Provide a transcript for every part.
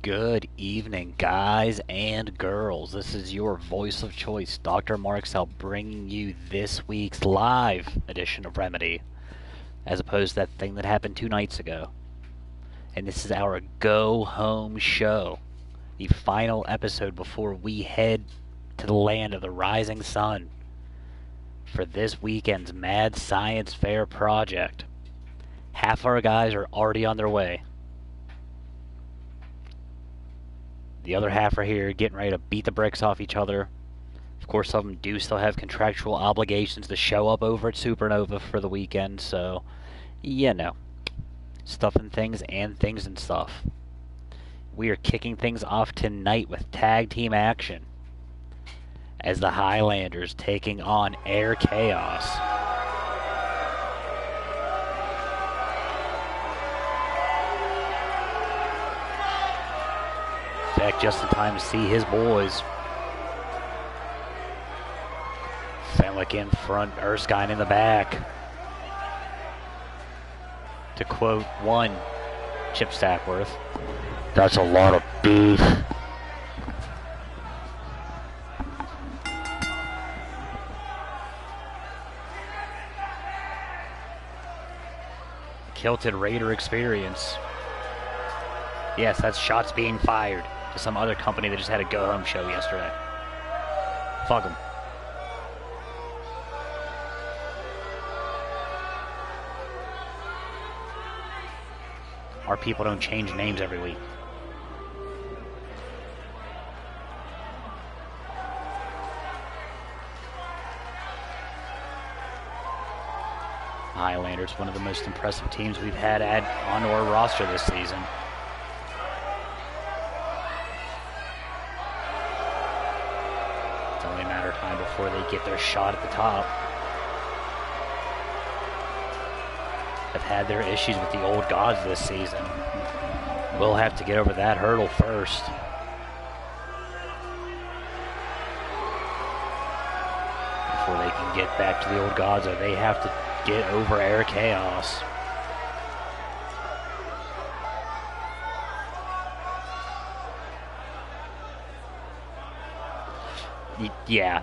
Good evening, guys and girls. This is your voice of choice, DrMarxout, bringing you this week's live edition of Remedy, as opposed to that thing that happened 2 nights ago. And this is our go-home show, the final episode before we head to the land of the rising sun for this weekend's Mad Science Fair project. Half our guys are already on their way. The other half are here getting ready to beat the bricks off each other. Of course, some of them do still have contractual obligations to show up over at Supernova for the weekend, so, you know, stuff and things and stuff. We are kicking things off tonight with tag team action as the Highlanders taking on Air Chaos. Back just in time to see his boys. Fenwick in front, Erskine in the back. To quote one Chip Stackworth, "That's a lot of beef." Kilted Raider experience. Yes, that's shots being fired to some other company that just had a go-home show yesterday. Fuck them. Our people don't change names every week. Highlanders, one of the most impressive teams we've had on our roster this season. It's only a matter of time before they get their shot at the top. Have had their issues with the old gods this season. We'll have to get over that hurdle first. Before they can get back to the old gods, or they have to get over Air Chaos. Yeah,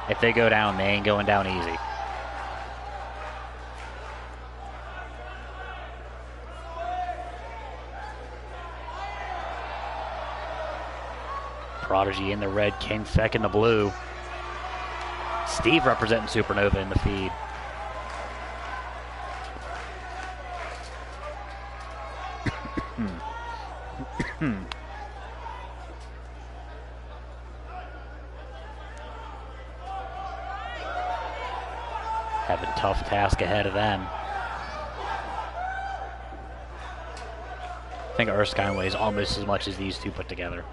if they go down, they ain't going down easy. Prodigy in the red, King Feck in the blue. Steve representing Supernova in the feed. Have a tough task ahead of them. I think Erskine weighs almost as much as these two put together.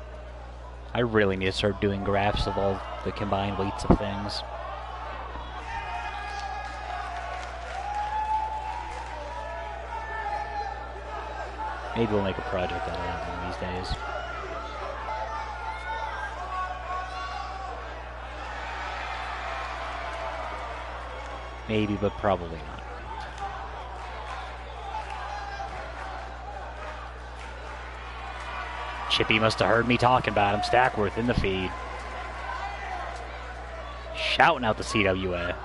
I really need to start doing graphs of all the combined weights of things. Maybe we'll make a project out of that one of these days. Maybe, but probably not. Chippy must have heard me talking about him. Stackworth in the feed. Shouting out the CWA.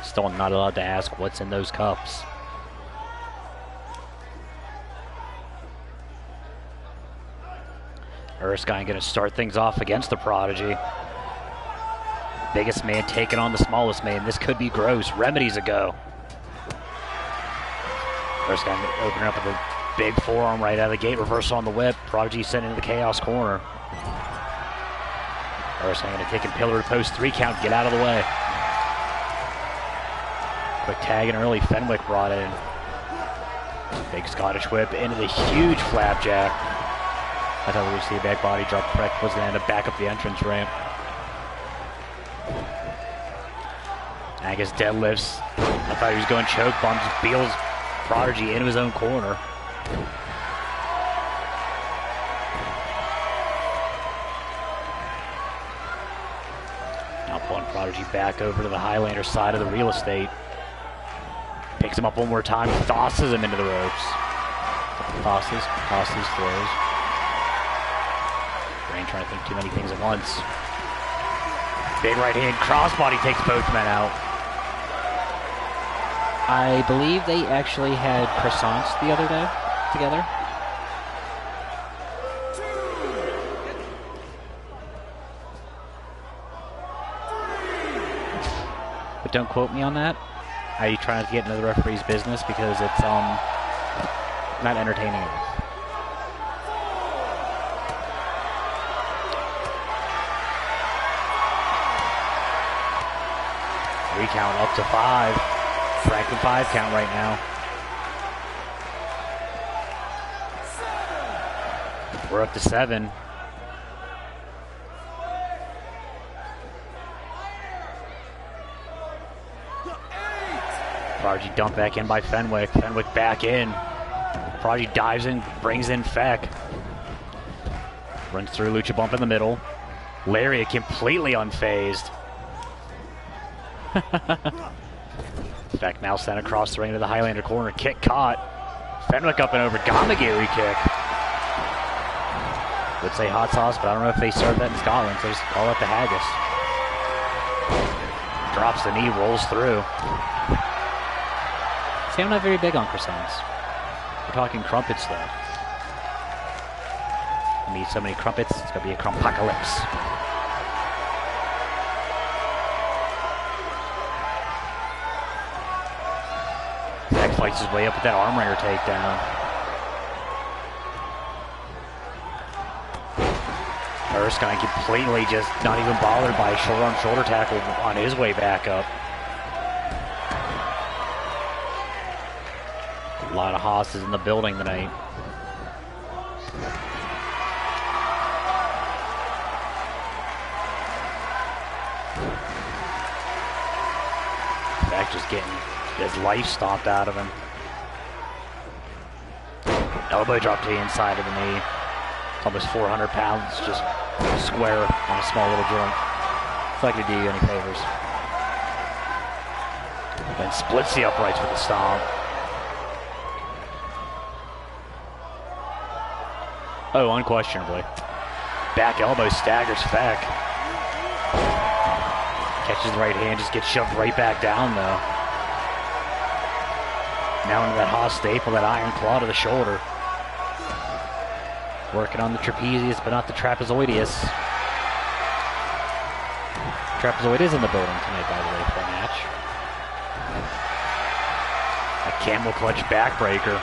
Still not allowed to ask what's in those cups. Erskine going to start things off against the Prodigy. Biggest man taking on the smallest man. This could be gross. Remedy's a go. Erskine opening up with a big forearm right out of the gate. Reversal on the whip. Prodigy sent into the Chaos corner. Erskine going to take a pillar to post 3 count. Get out of the way. Quick tag and early. Fenwick brought in. Big Scottish whip into the huge flapjack. I thought we would see a back body drop. Freck was going to end up back up the entrance ramp. Angus deadlifts. I thought he was going choke bombs. Beals Prodigy into his own corner. Now pulling Prodigy back over to the Highlander side of the real estate. Picks him up one more time, tosses him into the ropes. Tosses, throws. Brain trying to think too many things at once. Big right hand crossbody takes both men out. I believe they actually had croissants the other day together. But don't quote me on that. I try not to get into the referee's business because it's not entertaining enough. 3 count up to 5. Franklin 5 count right now. We're up to 7. Prodigy dumped back in by Fenwick. Fenwick back in. Prodigy dives in, brings in Feck. Runs through Lucha Bump in the middle. Lariat completely unfazed. Feck now sent across the ring to the Highlander corner. Kick caught. Fenwick up and over. Gamagiri kick. Would say hot sauce, but I don't know if they serve that in Scotland, so just call it the haggis. Drops the knee, rolls through. See, I'm not very big on croissants. We're talking crumpets, though. I need so many crumpets, it's gonna be a crumpocalypse. Zach fights his way up with that arm wringer takedown. Erskine completely just not even bothered by a short arm shoulder tackle on his way back up. A lot of hosses in the building tonight. Back just getting his life stomped out of him. Elbow drop to the inside of the knee. Almost 400 pounds, just square on a small little joint. It's not gonna do you any favors. Then splits the uprights with a stomp. Oh, unquestionably. Back elbow staggers Feck. Catches the right hand, just gets shoved right back down though. Now into that Haas staple, that iron claw to the shoulder. Working on the trapezius, but not the trapezoideus. Trapezoid is in the building tonight, by the way, for the match. A camel clutch backbreaker.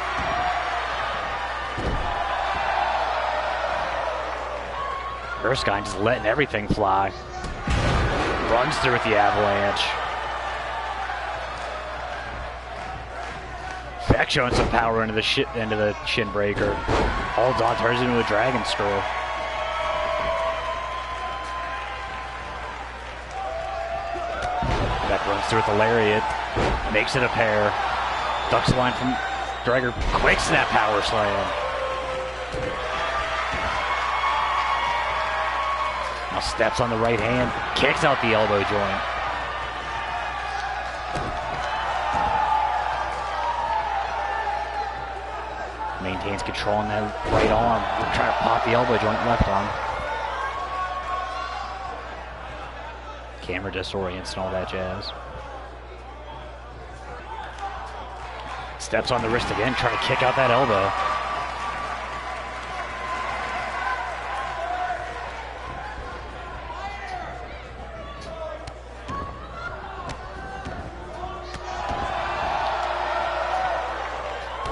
Erskine just letting everything fly. Runs through with the avalanche. Feck showing some power into the shin breaker. Holds on, turns into a dragon screw. Feck runs through with the lariat. Makes it a pair. Ducks the line from Drager. Quick snap power slam. Now steps on the right hand. Kicks out the elbow joint. Maintains control on that right arm. We're trying to pop the elbow joint left arm. Camera disorients and all that jazz. Steps on the wrist again, trying to kick out that elbow.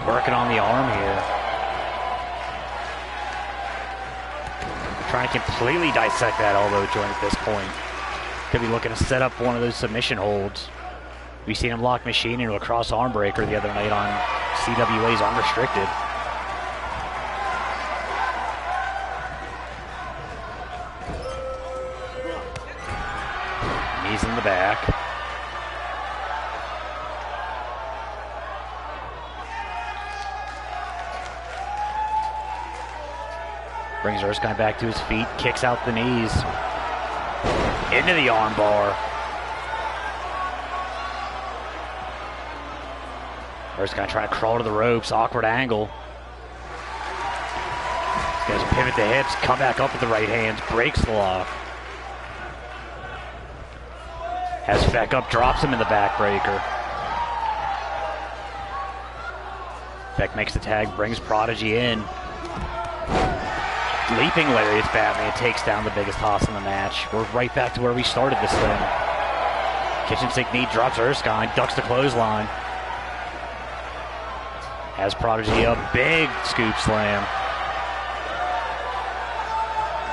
Working on the arm here. Trying to completely dissect that elbow joint at this point. Could be looking to set up one of those submission holds. We've seen him lock Machine into a cross arm breaker the other night on CWA's Unrestricted. Knees in the back. Brings Erskine back to his feet, kicks out the knees. Into the armbar. First guy trying to crawl to the ropes, awkward angle. These guys pivot the hips, come back up with the right hands, breaks the lock. Has Feck up, drops him in the backbreaker. Feck makes the tag, brings Prodigy in. Leaping lariat Batman takes down the biggest toss in the match. We're right back to where we started this thing. Kitchen sink knee, drops Erskine, ducks the clothesline. Has Prodigy up, big scoop slam.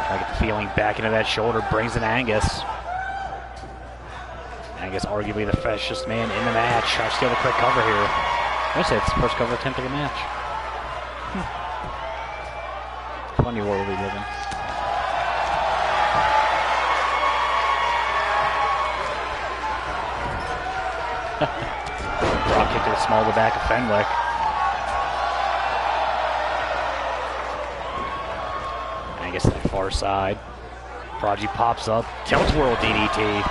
Trying to get the feeling back into that shoulder, brings in Angus. Angus, arguably the freshest man in the match. Trying to steal the quick cover here. I say it's the first cover attempt of the match. Funny world we live in. Drop kick to the small of the back of Fenwick. Angus to the far side. Prodigy pops up, tilt whirl DDT.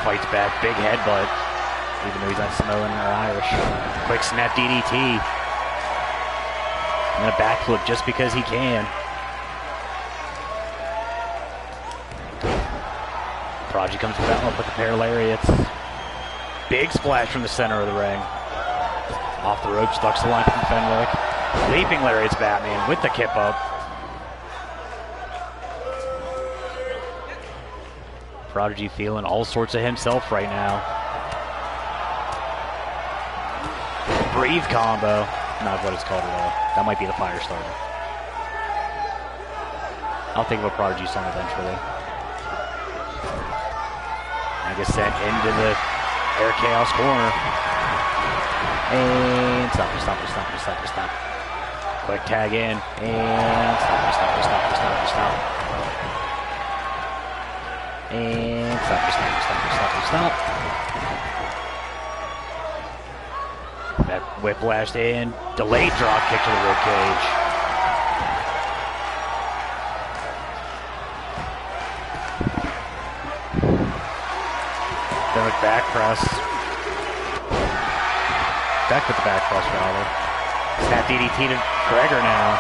Fights back, big headbutt, even though he's not Samoan or Irish. Quick snap DDT. And then a backflip just because he can. Prodigy comes up with a pair of lariats. Big splash from the center of the ring. Off the ropes, ducks the line from Fenwick. Leaping lariats Batman with the kip up. Prodigy feeling all sorts of himself right now. Breathe combo. Not what it's called at all. That might be the fire starter. I'll think of a Prodigy song eventually. Angus sent into the Air Chaos corner. And stop. Quick tag in. And stop. And stop. That whiplashed in. Delayed drop kick to the ribcage. Then with back press. Back with the back press, rather. Snap DDT to Gregor now.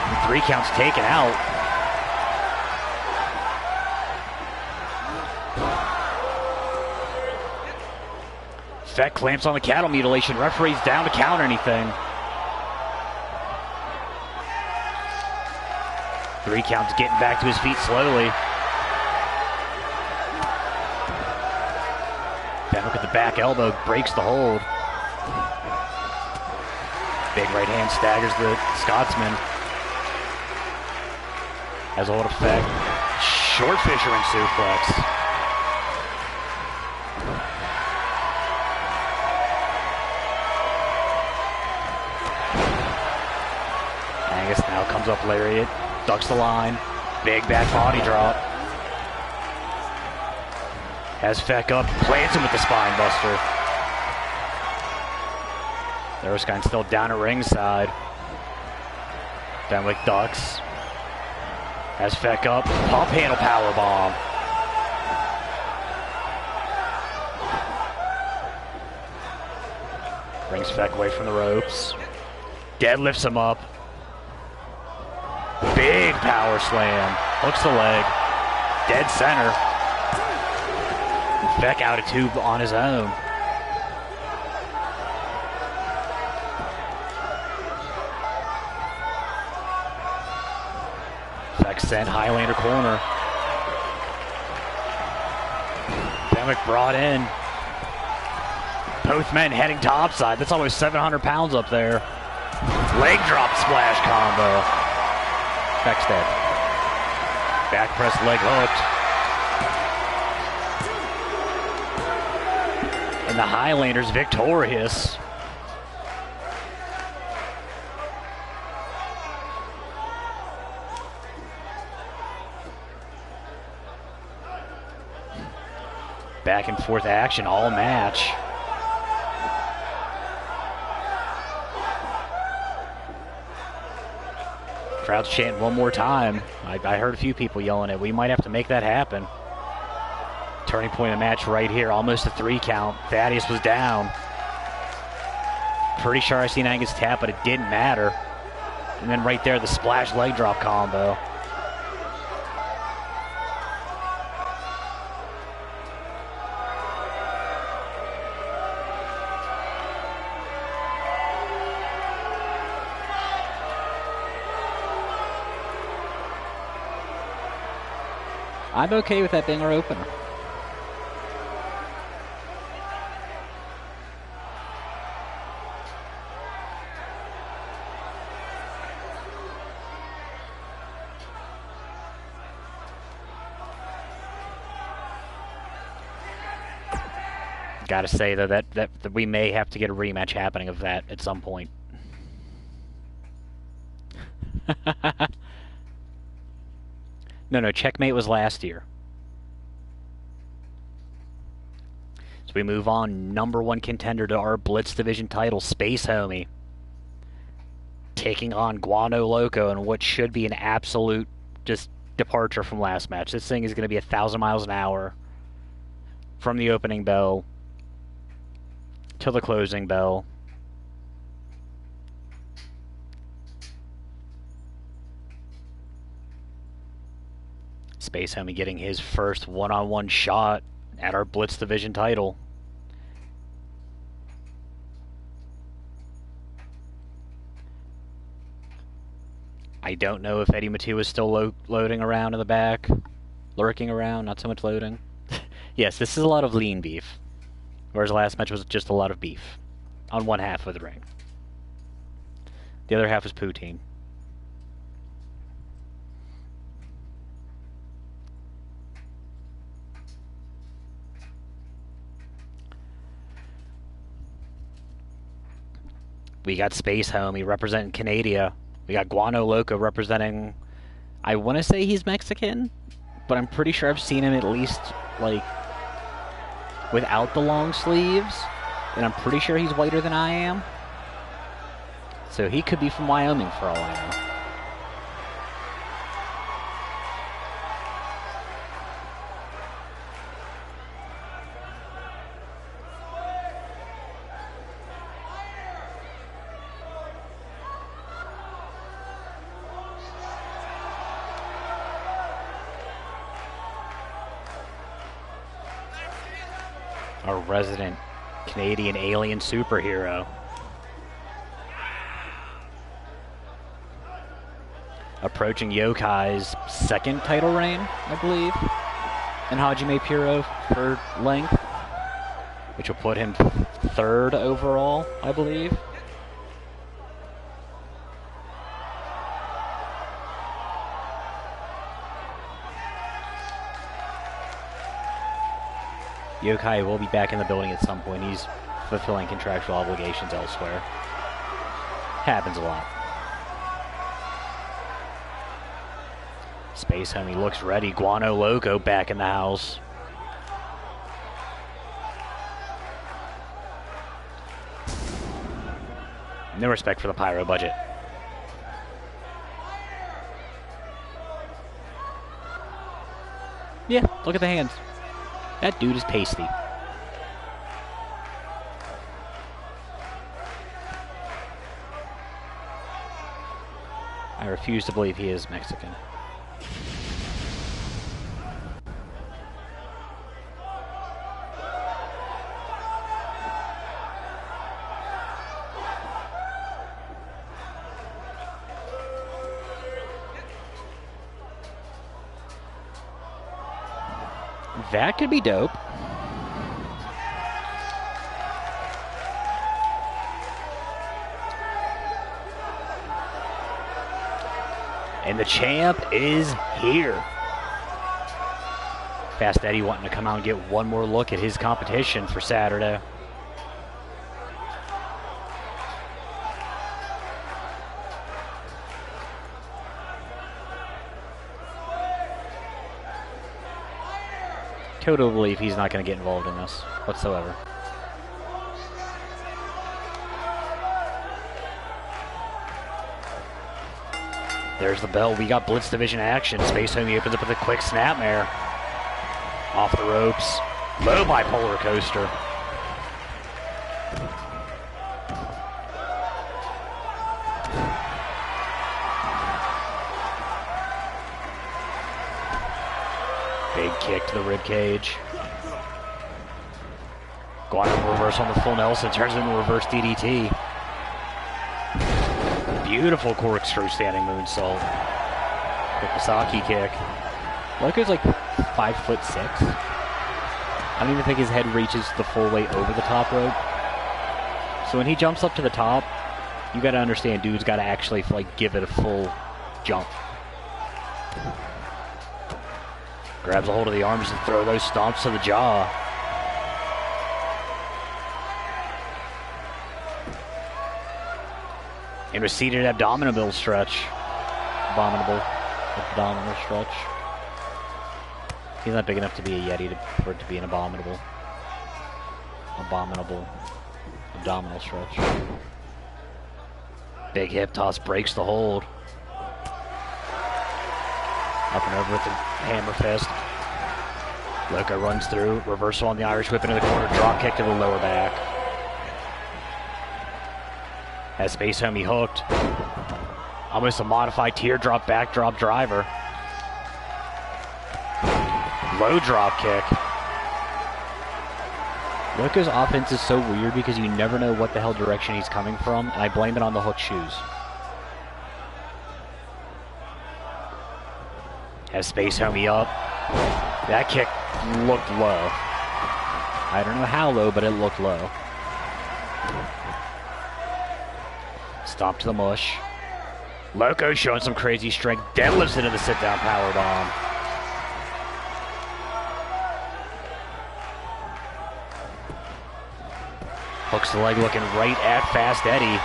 And 3 counts taken out. Feck clamps on the cattle mutilation. Referee's down to counter anything. 3 counts getting back to his feet slowly. Fenwick at the back elbow breaks the hold. Big right hand staggers the Scotsman. Has a hold effect. Short fisherman suplex. Angus now comes up lariat, ducks the line, big back body drop. Has Feck up, plants him with the spine buster. Erskine still down at ringside. Fenwick ducks. Has Feck up, pump handle power bomb. Brings Feck away from the ropes. Deadlifts him up. Big power slam. Hooks the leg. Dead center. Feck out of tube on his own. Feck sent Highlander corner. Fenwick brought in. Both men heading topside. That's almost 700 pounds up there. Leg drop splash combo. Feck's dead. Back press leg hooked. And the Highlanders victorious. Back and forth action all match. Crowd's chanting one more time. I heard a few people yelling it. We might have to make that happen. Turning point of the match right here. Almost a 3 count. Thaddeus was down. Pretty sure I seen Angus tap, but it didn't matter. And then right there, the splash leg drop combo. I'm okay with that being our opener. Gotta say, though, that we may have to get a rematch happening of that at some point. No, Checkmate was last year. So we move on. Number 1 contender to our Blitz Division title, Space Homie, taking on Guano Loco in what should be an absolute just departure from last match. This thing is going to be 1,000 miles an hour from the opening bell till the closing bell. Space Homie getting his first one-on-one shot at our Blitz Division title. I don't know if Eddie Matu is still loading around in the back. Lurking around, not so much loading. Yes, this is a lot of lean beef. Whereas the last match was just a lot of beef on one half of the ring. The other half was poutine. We got Space Homie representing Canada. We got Guano Loco representing... I want to say he's Mexican, but I'm pretty sure I've seen him at least, like, without the long sleeves. And I'm pretty sure he's whiter than I am. So he could be from Wyoming for all I know. Our resident Canadian alien superhero. Approaching Yokai's second title reign, I believe, in Hajime Puro for length, which will put him 3rd overall, I believe. Yokai will be back in the building at some point. He's fulfilling contractual obligations elsewhere. Happens a lot. Space Homie looks ready. Guano Loco back in the house. No respect for the pyro budget. Yeah, look at the hands. That dude is pasty. I refuse to believe he is Mexican. That could be dope. And the champ is here. Fast Eddie wanting to come out and get one more look at his competition for Saturday. Totally believe he's not going to get involved in this whatsoever. There's the bell. We got Blitz Division action. Space Homie opens up with a quick snapmare. Off the ropes. Low bipolar coaster. Big kick to the rib cage. Going on reverse on the full Nelson. Turns into a reverse DDT. Beautiful corkscrew standing moonsault. The Kawasaki kick. Loco's like 5'6". I don't even think his head reaches the full weight over the top rope. So when he jumps up to the top, you gotta understand, dude's gotta actually like give it a full jump. Grabs a hold of the arms and throw those stomps to the jaw. In a seated abdominal stretch. Abominable abdominal stretch. He's not big enough to be a Yeti for it to be an abominable abdominal stretch. Big hip toss breaks the hold. Up and over with the hammer fist. Loco runs through. Reversal on the Irish whip into the corner. Drop kick to the lower back. Has Space Homie hooked. Almost a modified teardrop backdrop driver. Low drop kick. Loco's offense is so weird because you never know what the hell direction he's coming from, and I blame it on the hook shoes. Has Space Homie up. That kick looked low. I don't know how low, but it looked low. Stomp to the mush. Loco showing some crazy strength. Deadlifts into the sit-down powerbomb. Hooks the leg looking right at Fast Eddie.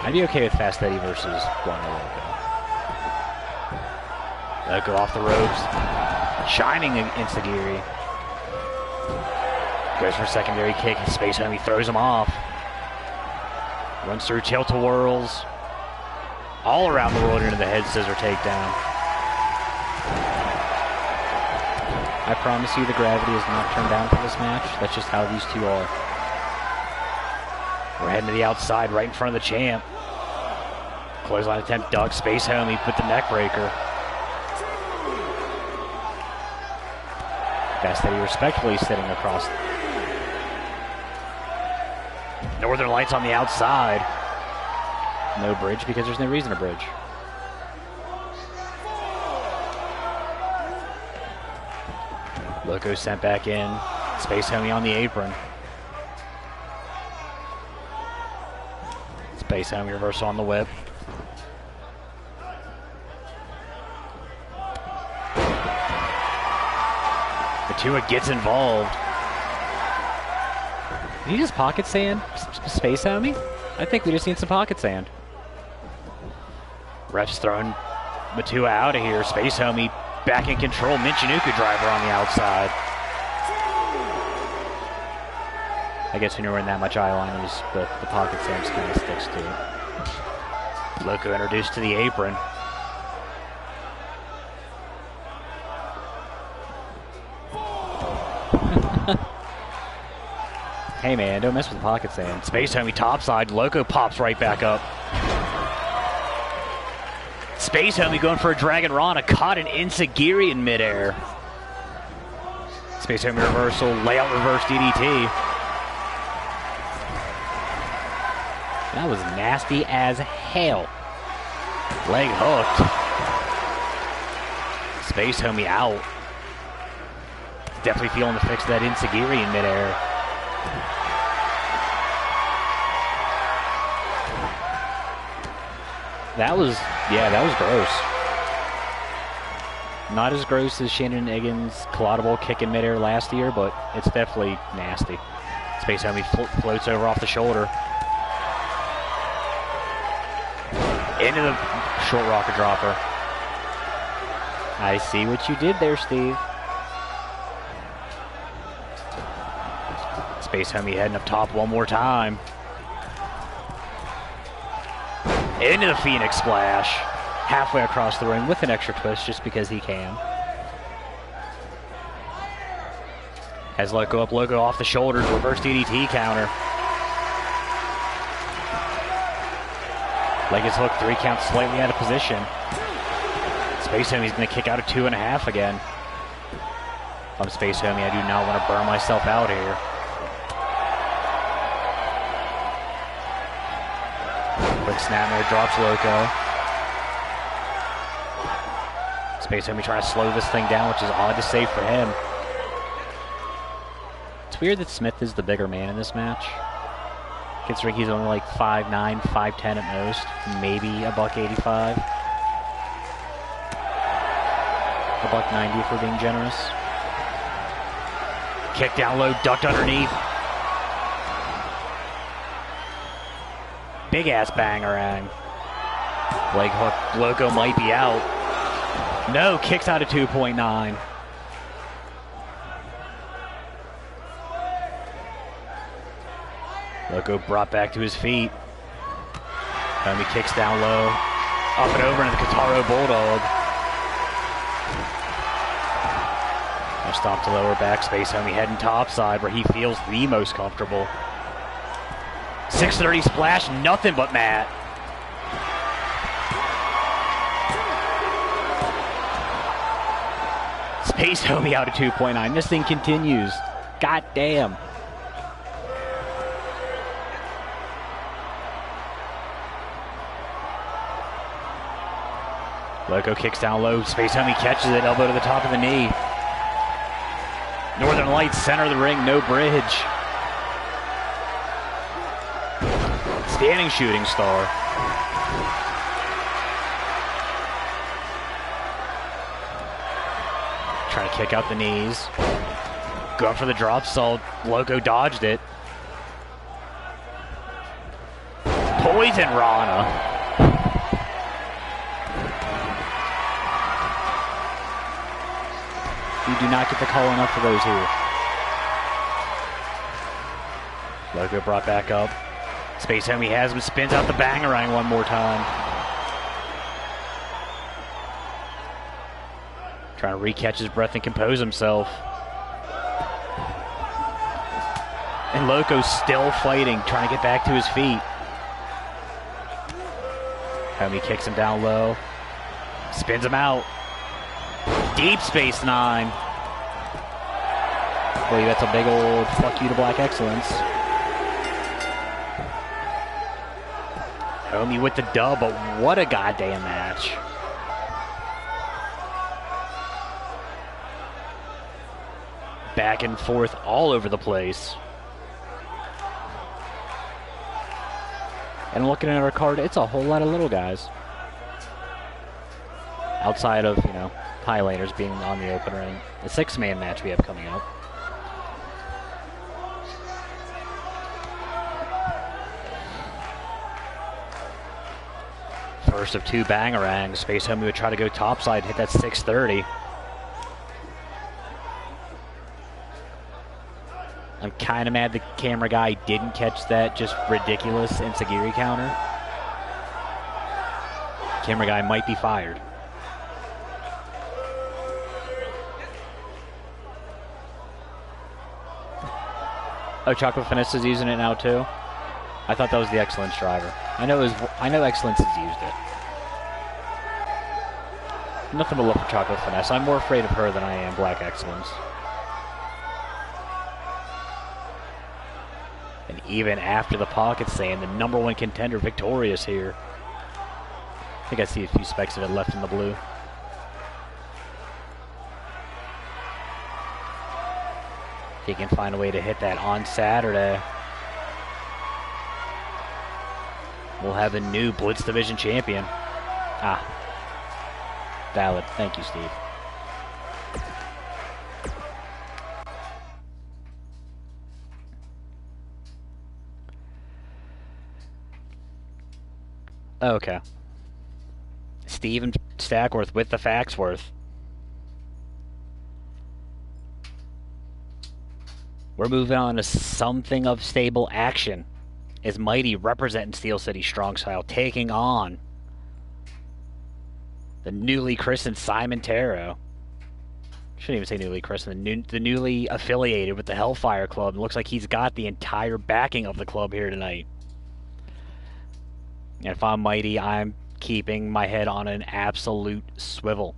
I'd be okay with Fast Eddie versus Guano Loco. Loco off the ropes. Shining Enziguri. Goes for a secondary kick. Space Homie throws him off. Runs through tilt-a-whirls. All around the world into the head scissor takedown. I promise you the gravity is not turned down for this match. That's just how these two are. We're heading to the outside right in front of the champ. Clothesline attempt, duck, Space Homie with the neck breaker. Fast Eddie respectfully sitting across. Northern Lights on the outside. No bridge because there's no reason to bridge. Loco sent back in. Space Homie on the apron. Space Homie reversal on the whip. Matua gets involved. Did he just pocket sand Space Homie? I think we just need some pocket sand. Ref's throwing Matua out of here. Space Homie back in control. Michinoku driver on the outside. I guess when you're wearing that much eyeliners, the pocket sand kind of sticks to it. Loco introduced to the apron. Hey man, don't mess with the pocket sand. Space Homie topside. Loco pops right back up. Space Homie going for a Dragon Rana. Caught an Enziguri in midair. Space Homie reversal. Layout reverse DDT. That was nasty as hell. Leg hooked. Space Homie out. Definitely feeling the fix of that Enziguri in midair. That was gross. Not as gross as Shannon Egan's collidable kick in midair last year, but it's definitely nasty. Space Homie floats over off the shoulder. Into the short rocker dropper. I see what you did there, Steve. Space Homie heading up top one more time. Into the Phoenix Splash. Halfway across the ring with an extra twist just because he can. Has Loco up, Loco off the shoulders, reverse DDT counter. Leg is hooked, 3 count slightly out of position. Space Homie's going to kick out a 2.5 again. If I'm Space Homie, I do not want to burn myself out here. Quick snapmare, drops Loco. Space Homie trying to slow this thing down, which is odd to say for him. It's weird that Smith is the bigger man in this match. Considering he's only like 5'9", 5'10" at most. Maybe $185. $190 if we're being generous. Kick down low, ducked underneath. Big ass bangerang. Leg hook, Loco might be out. No, kicks out of 2.9. Loco brought back to his feet. Homie kicks down low. Up and over into the Kataro Bulldog. Now stomp to lower back. Space Homie heading topside where he feels the most comfortable. 630 splash, nothing but mat. Space Homie out of 2.9. This thing continues. God damn. Loco kicks down low. Space Homie catches it. Elbow to the top of the knee. Northern Lights, center of the ring. No bridge. Standing shooting star. Trying to kick out the knees. Going for the drop salt. Loco dodged it. Poison Rana. You do not get to call enough for those here. Loco brought back up. Space Homie has him, spins out the bangerang one more time. Trying to re-catch his breath and compose himself. And Loco's still fighting, trying to get back to his feet. Homie kicks him down low. Spins him out. Deep Space 9. Boy, that's a big old fuck you to Black Excellence. Homie with the dub, but what a goddamn match. Back and forth all over the place. And looking at our card, it's a whole lot of little guys. Outside of, you know, highlighters being on the open ring. The 6-man match we have coming up. First of 2 bangerangs. Space Homie would try to go topside, hit that 630. I'm kind of mad the camera guy didn't catch that just ridiculous Enziguri counter. Camera guy might be fired. Oh, Chocolate Finesse is using it now too. I thought that was the Excellence driver. I know Excellence has used it. Nothing but love for Chocolate Finesse. I'm more afraid of her than I am Black Excellence. And even after the pocket saying the #1 contender victorious here. I think I see a few specks of it left in the blue. He can find a way to hit that on Saturday. We'll have a new Blitz Division champion. Ah. Valid. Thank you, Steve. Okay. Steve and Stackworth with the Faxworth. We're moving on to something of stable action. As Mighty representing Steel City Strong Style taking on the newly christened Simon Tarot. Shouldn't even say newly christened. The newly affiliated with the Hellfire Club. It looks like he's got the entire backing of the club here tonight. And if I'm Mighty, I'm keeping my head on an absolute swivel.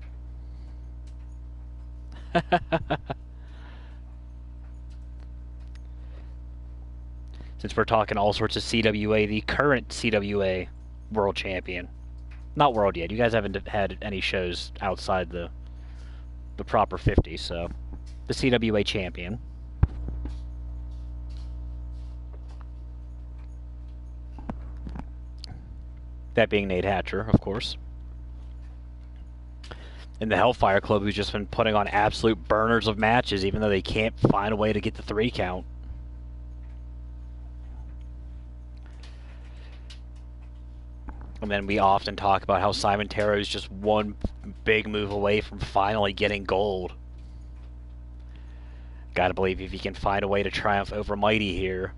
Since we're talking all sorts of CWA, the current CWA world champion. Not world yet. You guys haven't had any shows outside the proper 50, so the CWA champion. That being Nate Hatcher, of course. And the Hellfire Club, who's just been putting on absolute burners of matches, even though they can't find a way to get the 3 count. And then we often talk about how Simon Tarot is just one big move away from finally getting gold. Gotta believe if he can find a way to triumph over Mighty here,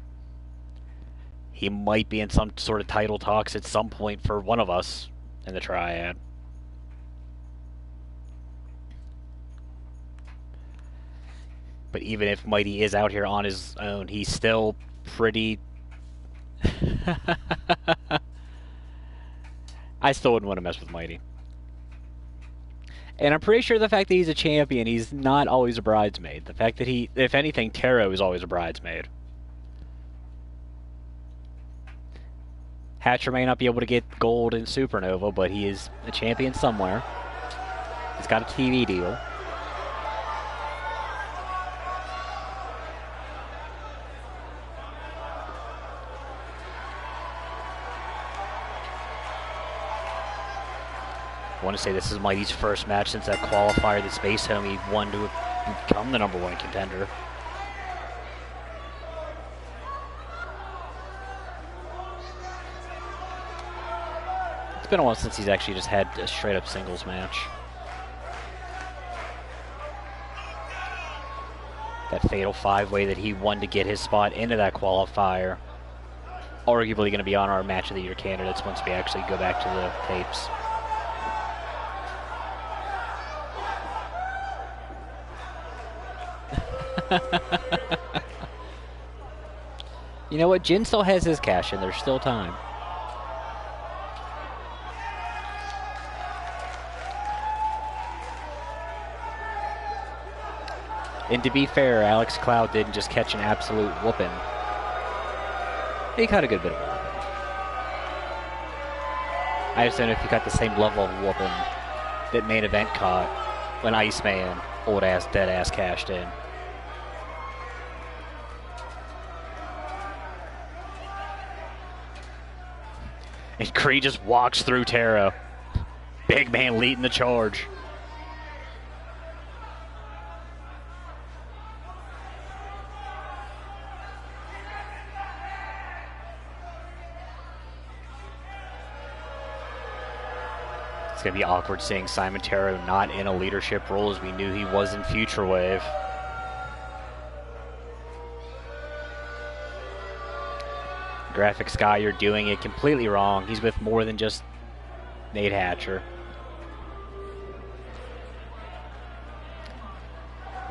he might be in some sort of title talks at some point for one of us in the triad. But even if Mighty is out here on his own, he's still pretty... I still wouldn't want to mess with Mighty. And I'm pretty sure the fact that he's a champion, he's not always a bridesmaid. The fact that he, if anything, Tarot is always a bridesmaid. Hatcher may not be able to get gold in Supernova, but he is a champion somewhere. He's got a TV deal. I want to say this is Mighty's first match since that qualifier, the Space Home he won to become the #1 contender. It's been a while since he's actually just had a straight-up singles match. That fatal 5-way that he won to get his spot into that qualifier. Arguably going to be on our Match of the Year candidates once we actually go back to the tapes. You know what? Jin still has his cash in. There's still time. And to be fair, Alex Cloud didn't just catch an absolute whooping. He caught a good bit of whooping. I just don't know if he got the same level of whooping that Main Event caught when Iceman, old ass, dead ass, cashed in. And Creed just walks through Tarot. Big man leading the charge. It's going to be awkward seeing Simon Tarot not in a leadership role as we knew he was in Future Wave. Graphics guy, you're doing it completely wrong. He's with more than just Nate Hatcher.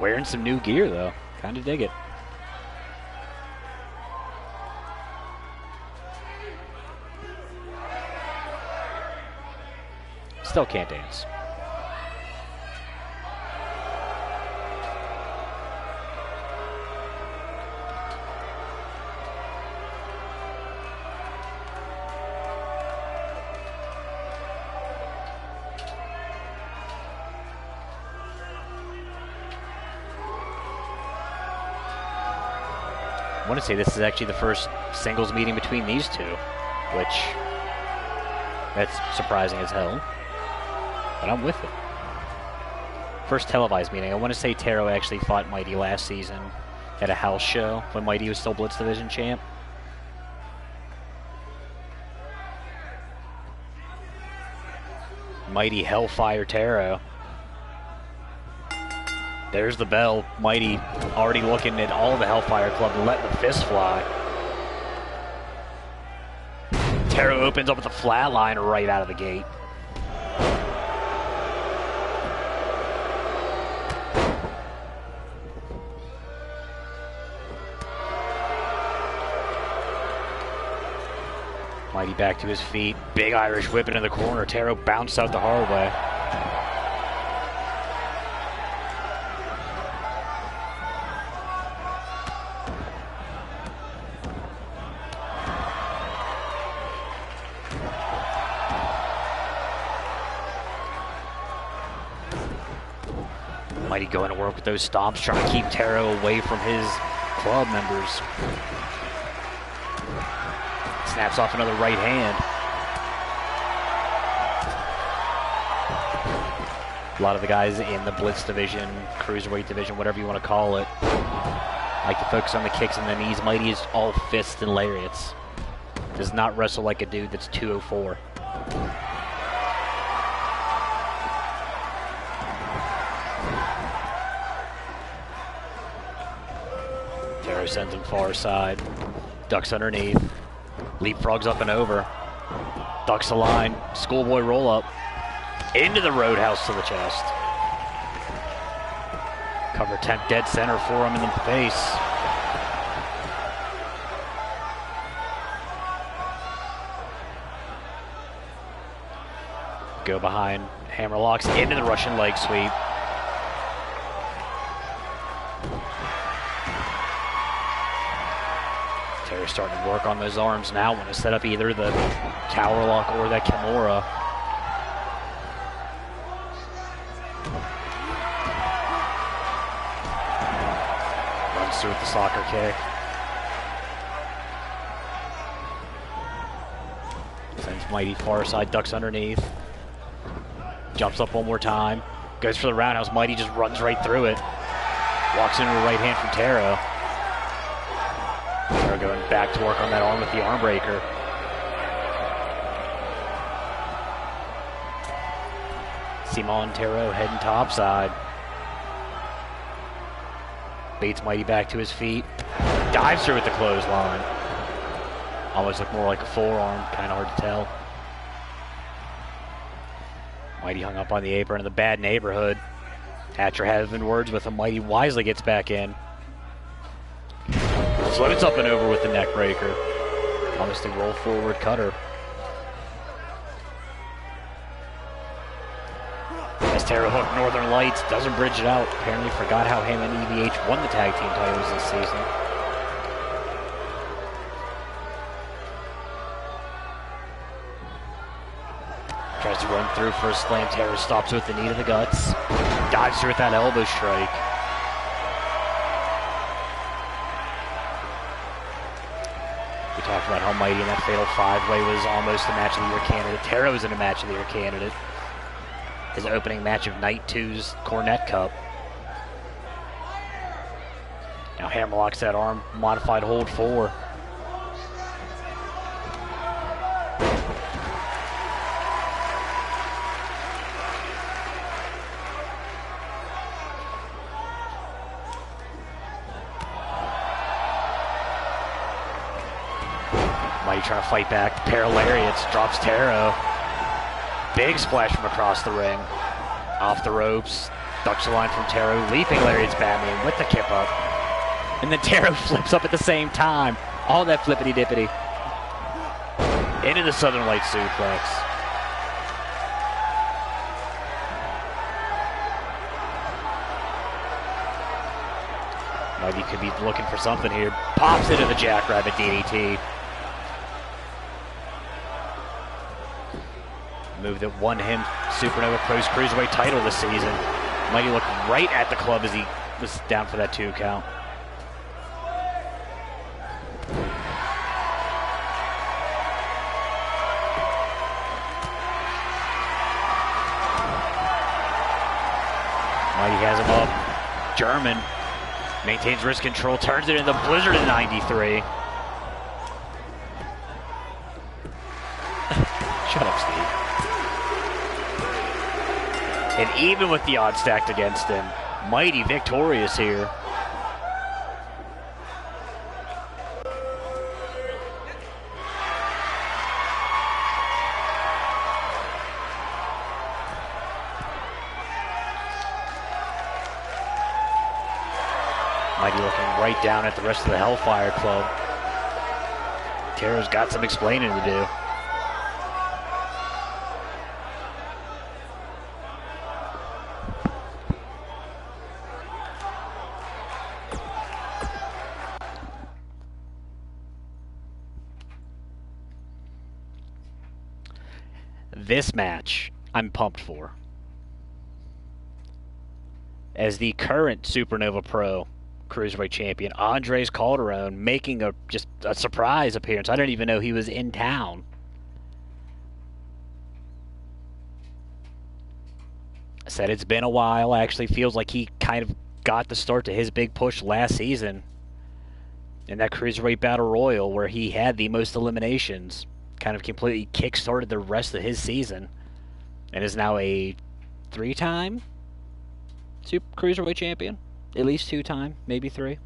Wearing some new gear, though. Kind of dig it. Still can't dance. I want to say this is actually the first singles meeting between these two, which that's surprising as hell, but I'm with it. First televised meeting. I want to say Tarot actually fought Mighty last season at a house show when Mighty was still Blitz Division champ. Mighty Hellfire Tarot. There's the bell. Mighty already looking at all the Hellfire Club and letting the fist fly. Taro opens up with a flatline right out of the gate. Mighty back to his feet. Big Irish whip into the corner. Taro bounced out the hard way. Mighty going to work with those stomps, trying to keep Taro away from his club members. Snaps off another right hand. A lot of the guys in the Blitz division, Cruiserweight division, whatever you want to call it, like to focus on the kicks and the knees. Mighty is all fists and lariats. Does not wrestle like a dude that's 204. Taro sends him far side. Ducks underneath. Leapfrogs up and over. Ducks the line. Schoolboy roll up. Into the roadhouse to the chest. Cover attempt dead center, forearm in the face. Go behind. Hammer locks into the Russian leg sweep. Terry's starting to work on those arms now. Want to set up either the tower lock or that Kimura. Runs through with the soccer kick. Sends Mighty far side, ducks underneath. Jumps up one more time. Goes for the roundhouse. Mighty just runs right through it. Walks into a right hand from Taro. Taro going back to work on that arm with the arm breaker. Simon Taro heading topside. Bates Mighty back to his feet. Dives through with the clothesline. Almost looked more like a forearm, kind of hard to tell. Mighty hung up on the apron in the bad neighborhood. Hatcher having words with him. Mighty wisely gets back in. Floats up and over with the neck breaker. Almost a roll forward cutter. As Taro hooked Northern Lights, doesn't bridge it out. Apparently forgot how him and EVH won the tag team titles this season. Tries to run through for a slam. Taro stops with the knee to the guts. Dives through with that elbow strike. We talked about how Mighty in that Fatal 5-Way was almost a Match of the Year candidate. Taro was in a Match of the Year candidate. His opening match of Night 2's Cornet Cup. Now hammerlocks that arm, modified hold 4. Mighty trying to fight back. Pair of lariats, drops Taro. Big splash from across the ring. Off the ropes. Ducks the line from Taro. Leaping lariats Batman with the kip up. And then Taro flips up at the same time. All that flippity dippity. Into the Southern Light suplex. Mighty could be looking for something here. Pops into the Jackrabbit DDT. Move that won him Supernova Pro's Cruiserweight title this season. Mighty looked right at the club as he was down for that 2 count. Mighty has him up. German maintains wrist control, turns it into the Blizzard of 93. Shut up, Steve. And even with the odds stacked against him, mighty victorious here. Mighty looking right down at the rest of the Hellfire Club. Taro's got some explaining to do. This match, I'm pumped for. As the current Supernova Pro Cruiserweight Champion, Andres Calderon, making just a surprise appearance. I didn't even know he was in town. I said it's been a while. Actually feels like he kind of got the start to his big push last season in that Cruiserweight Battle Royal where he had the most eliminations. Kind of completely kick-started the rest of his season and is now a 3-time Cruiserweight Champion. At least 2-time, maybe 3.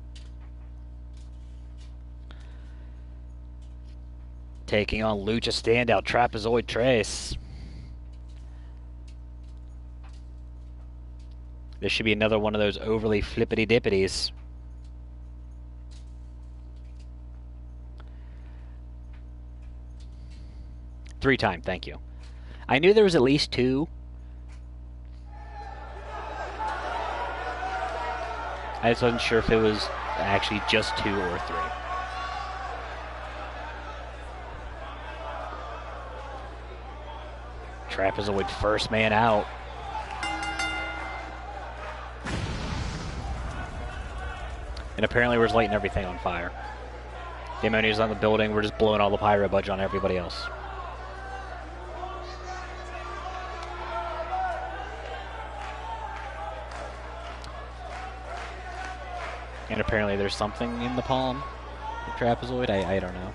Taking on Lucha standout Trapezoid Trace. This should be another one of those overly flippity-dippities. Three-time, thank you. I knew there was at least 2. I just wasn't sure if it was actually just 2 or 3. Trapezoid first man out. And apparently we're just lighting everything on fire. Demonio's on the building, we're just blowing all the pyro budge on everybody else. And apparently there's something in the palm of Trapezoid. I don't know.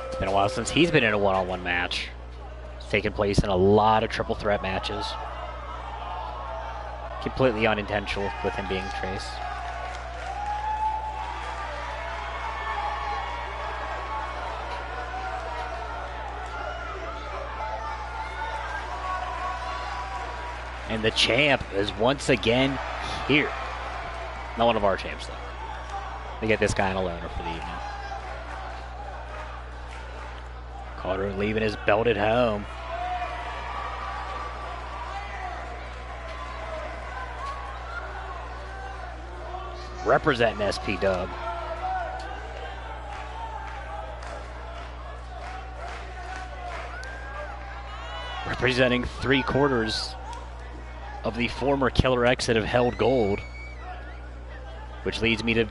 It's been a while since he's been in a one-on-one match. It's taken place in a lot of triple threat matches. Completely unintentional with him being Trace. And the champ is once again here. Not one of our champs, though. We get this guy on a loaner for the evening. Calderon leaving his belt at home. Representing SP Dub. Representing 3/4 of the former Killer X that have held gold, which leads me to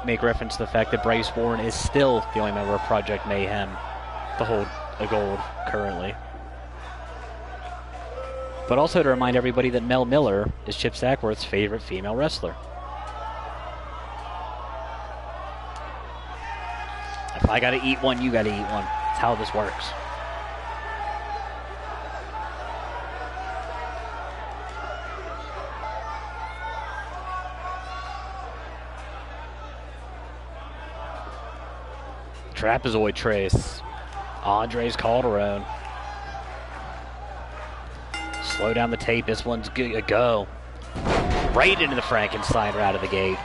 make reference to the fact that Bryce Warren is still the only member of Project Mayhem to hold a gold currently. But also to remind everybody that Mel Miller is Chip Sackworth's favorite female wrestler. If I gotta eat one, you gotta eat one. That's how this works. Trapezoid Trace. Andres Calderon. Slow down the tape. This one's good to go. Right into the Frankenstein right out of the gate.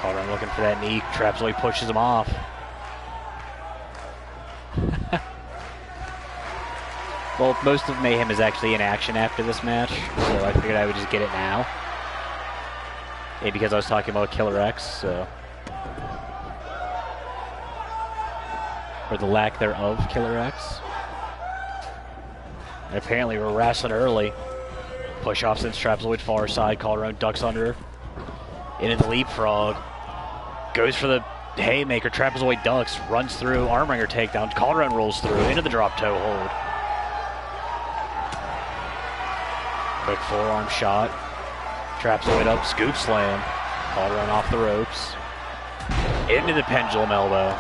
Calderon looking for that knee. Trapezoid pushes him off. Well, most of Mayhem is actually in action after this match, so I figured I would just get it now. Yeah, because I was talking about Killer X, so. Or the lack thereof, Killer X. And apparently we're wrestling early. Push off since Trapezoid far side. Calderon ducks under. Into the leapfrog. Goes for the haymaker. Trapezoid ducks. Runs through. Armringer takedown. Calderon rolls through. Into the drop toe hold. Quick forearm shot. Trapezoid up, scoop slam. Calderon off the ropes. Into the pendulum elbow.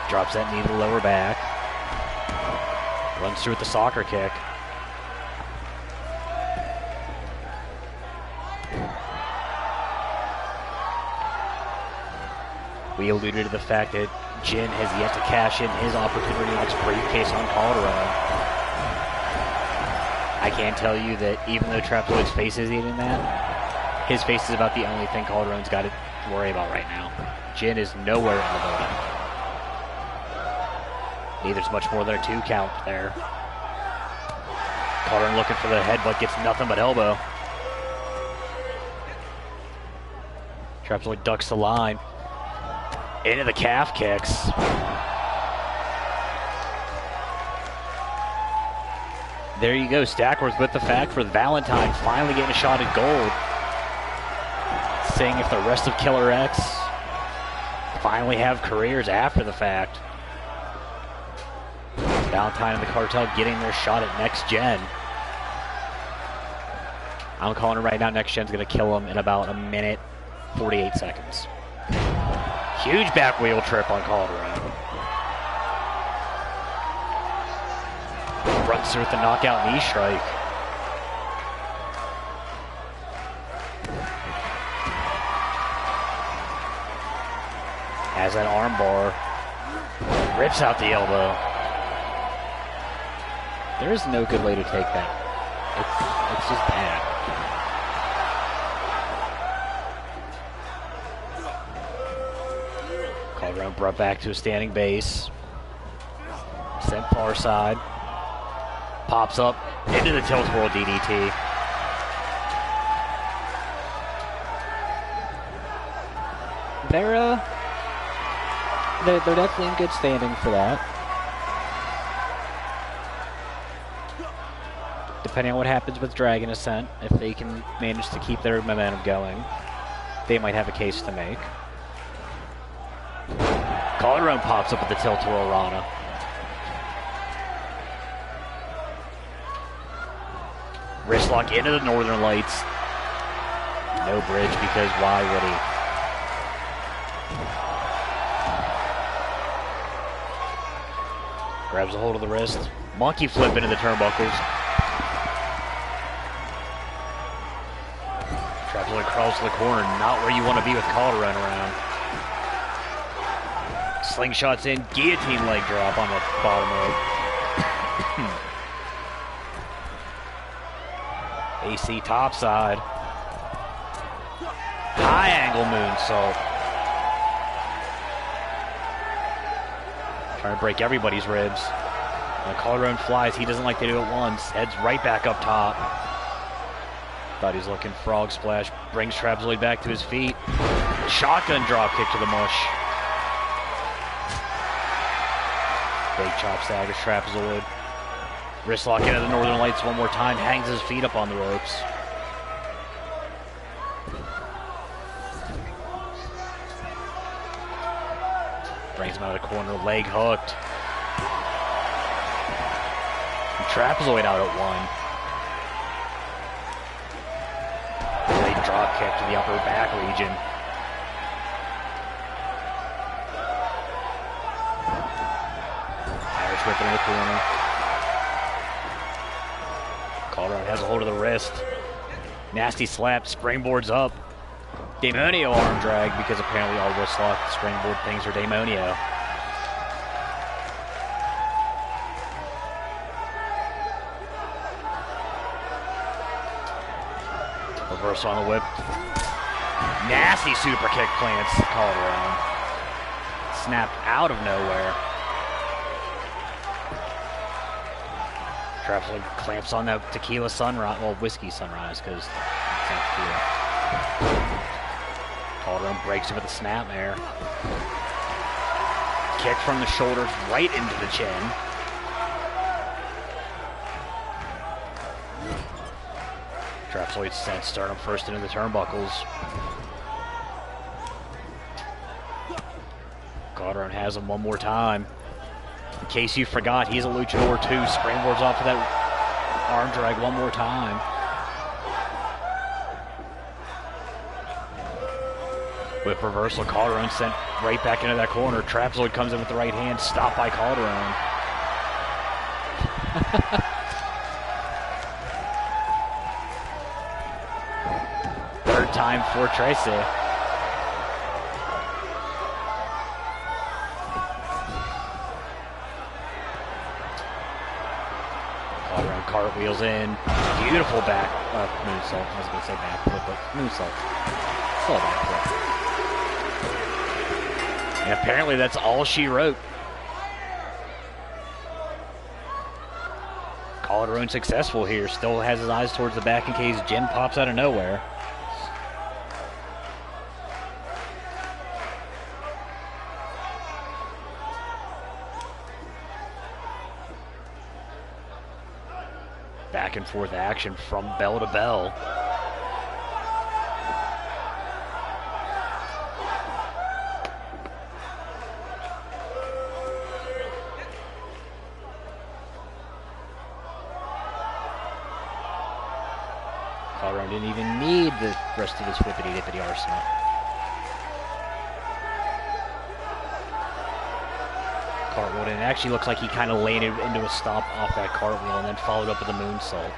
Drops that knee to the lower back. Runs through with the soccer kick. We alluded to the fact that Jin has yet to cash in his opportunity next briefcase on Calderon. I can tell you that even though Trapezoid's face is eating that, his face is about the only thing Calderon's got to worry about right now. Jin is nowhere in the building. Neither's much more than a 2 count there. Calderon looking for the headbutt, gets nothing but elbow. Trapezoid ducks the line. Into the calf kicks. There you go, Stackworth with the fact for Valentine finally getting a shot at gold. Seeing if the rest of Killer X finally have careers after the fact. Valentine and the Cartel getting their shot at next gen. I'm calling it right now, next gen's gonna kill him in about 1 minute, 48 seconds. Huge back wheel trip on Calderon. Runs through with the knockout knee strike. Has that arm bar. Rips out the elbow. There is no good way to take that. It's just bad. Calderon brought back to a standing base. Sent far side. Pops up into the tilt-whirl DDT. They're definitely in good standing for that. Depending on what happens with Dragon Ascent, if they can manage to keep their momentum going, they might have a case to make. Calderon pops up with the tilt-whirl Rana. Wrist lock into the Northern Lights. No bridge because why would he? Grabs a hold of the wrist. Monkey flip into the turnbuckles. Trapezoid crawls to the corner. Not where you want to be with Calderon around. Slingshots in. Guillotine leg drop on the bottom rope. AC topside. High angle moonsault. Trying to break everybody's ribs. When Calderon flies, he doesn't like to do it once. Heads right back up top. Thought he was looking frog splash. Brings Trapezoid back to his feet. Shotgun drop kick to the mush. Big chop staggers Trapezoid. Wrist lock into the Northern Lights one more time. Hangs his feet up on the ropes. Brings him out of the corner. Leg hooked. And Trapezoid out at 1. Big drop kick to the upper back region. Irish whip in the corner. Calderon has a hold of the wrist. Nasty slap, springboards up. Daemonio arm drag because apparently all wrist lock springboard things are Daemonio. Reversal on the whip. Nasty super kick plants Calderon. Snapped out of nowhere. Trapezoid clamps on that tequila sunrise, well, whiskey sunrise, because it's not tequila. Calderon breaks it with a snapmare. Kick from the shoulders right into the chin. Trapezoid sent sternum first into the turnbuckles. Calderon has him one more time. In case you forgot, he's a luchador too. Springboards off of that Arm drag one more time. Whip reversal, Calderon sent right back into that corner. Trapezoid comes in with the right hand, stopped by Calderon. Third time for Tracy. Calderon cartwheels in. Beautiful back moonsault. I was going to say backflip, but moonsault. Still a backflip. And apparently that's all she wrote. Calderon successful here. Still has his eyes towards the back in case Jin pops out of nowhere. Back and forth action from bell to bell. Calderon didn't even need the rest of his whippity-dippity arsenal. Cartwheel, and it actually looks like he kind of landed into a stop off that cartwheel and then followed up with a moonsault.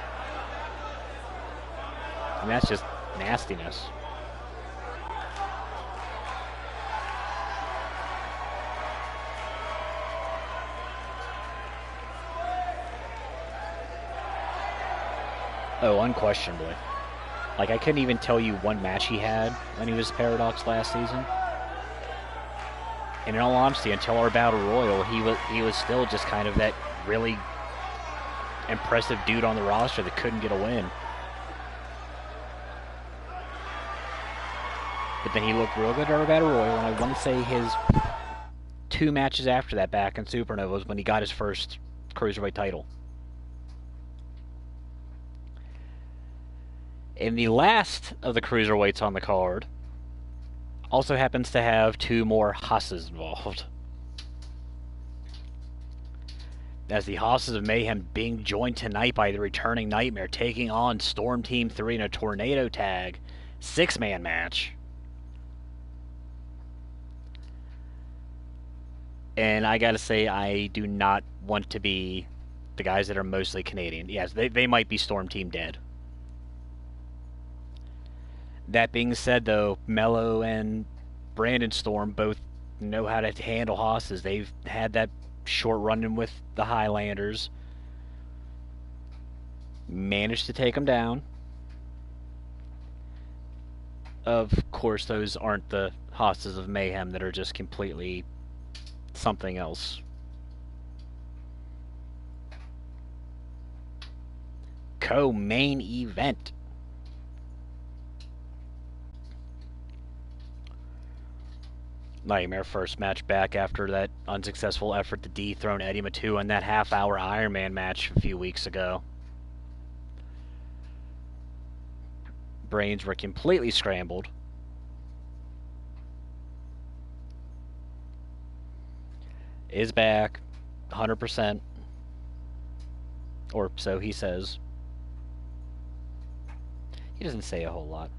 I mean, that's just nastiness. Oh, unquestionably. Like, I couldn't even tell you one match he had when he was Paradox last season. And in all honesty, until our Battle Royal, he was still just kind of that really impressive dude on the roster that couldn't get a win. But then he looked real good at our Battle Royal, and I want to say his 2 matches after that back in Supernova was when he got his first Cruiserweight title. And the last of the Cruiserweights on the card also happens to have 2 more Hasses involved. As the Hasses of Mayhem being joined tonight by the returning Nightmare, taking on Storm Team 3 in a Tornado Tag 6-man match. And I gotta say, I do not want to be the guys that are mostly Canadian. Yes, they might be Storm Team dead. That being said, though, Mello and Brandon Storm both know how to handle Hasses. They've had that short run-in with the Highlanders. Managed to take them down. Of course, those aren't the Hasses of Mayhem that are just completely something else. Co-main event. Nightmare first match back after that unsuccessful effort to dethrone Eddie Matu in that half-hour Iron Man match a few weeks ago. Brains were completely scrambled. Is back, 100%. Or so he says. He doesn't say a whole lot.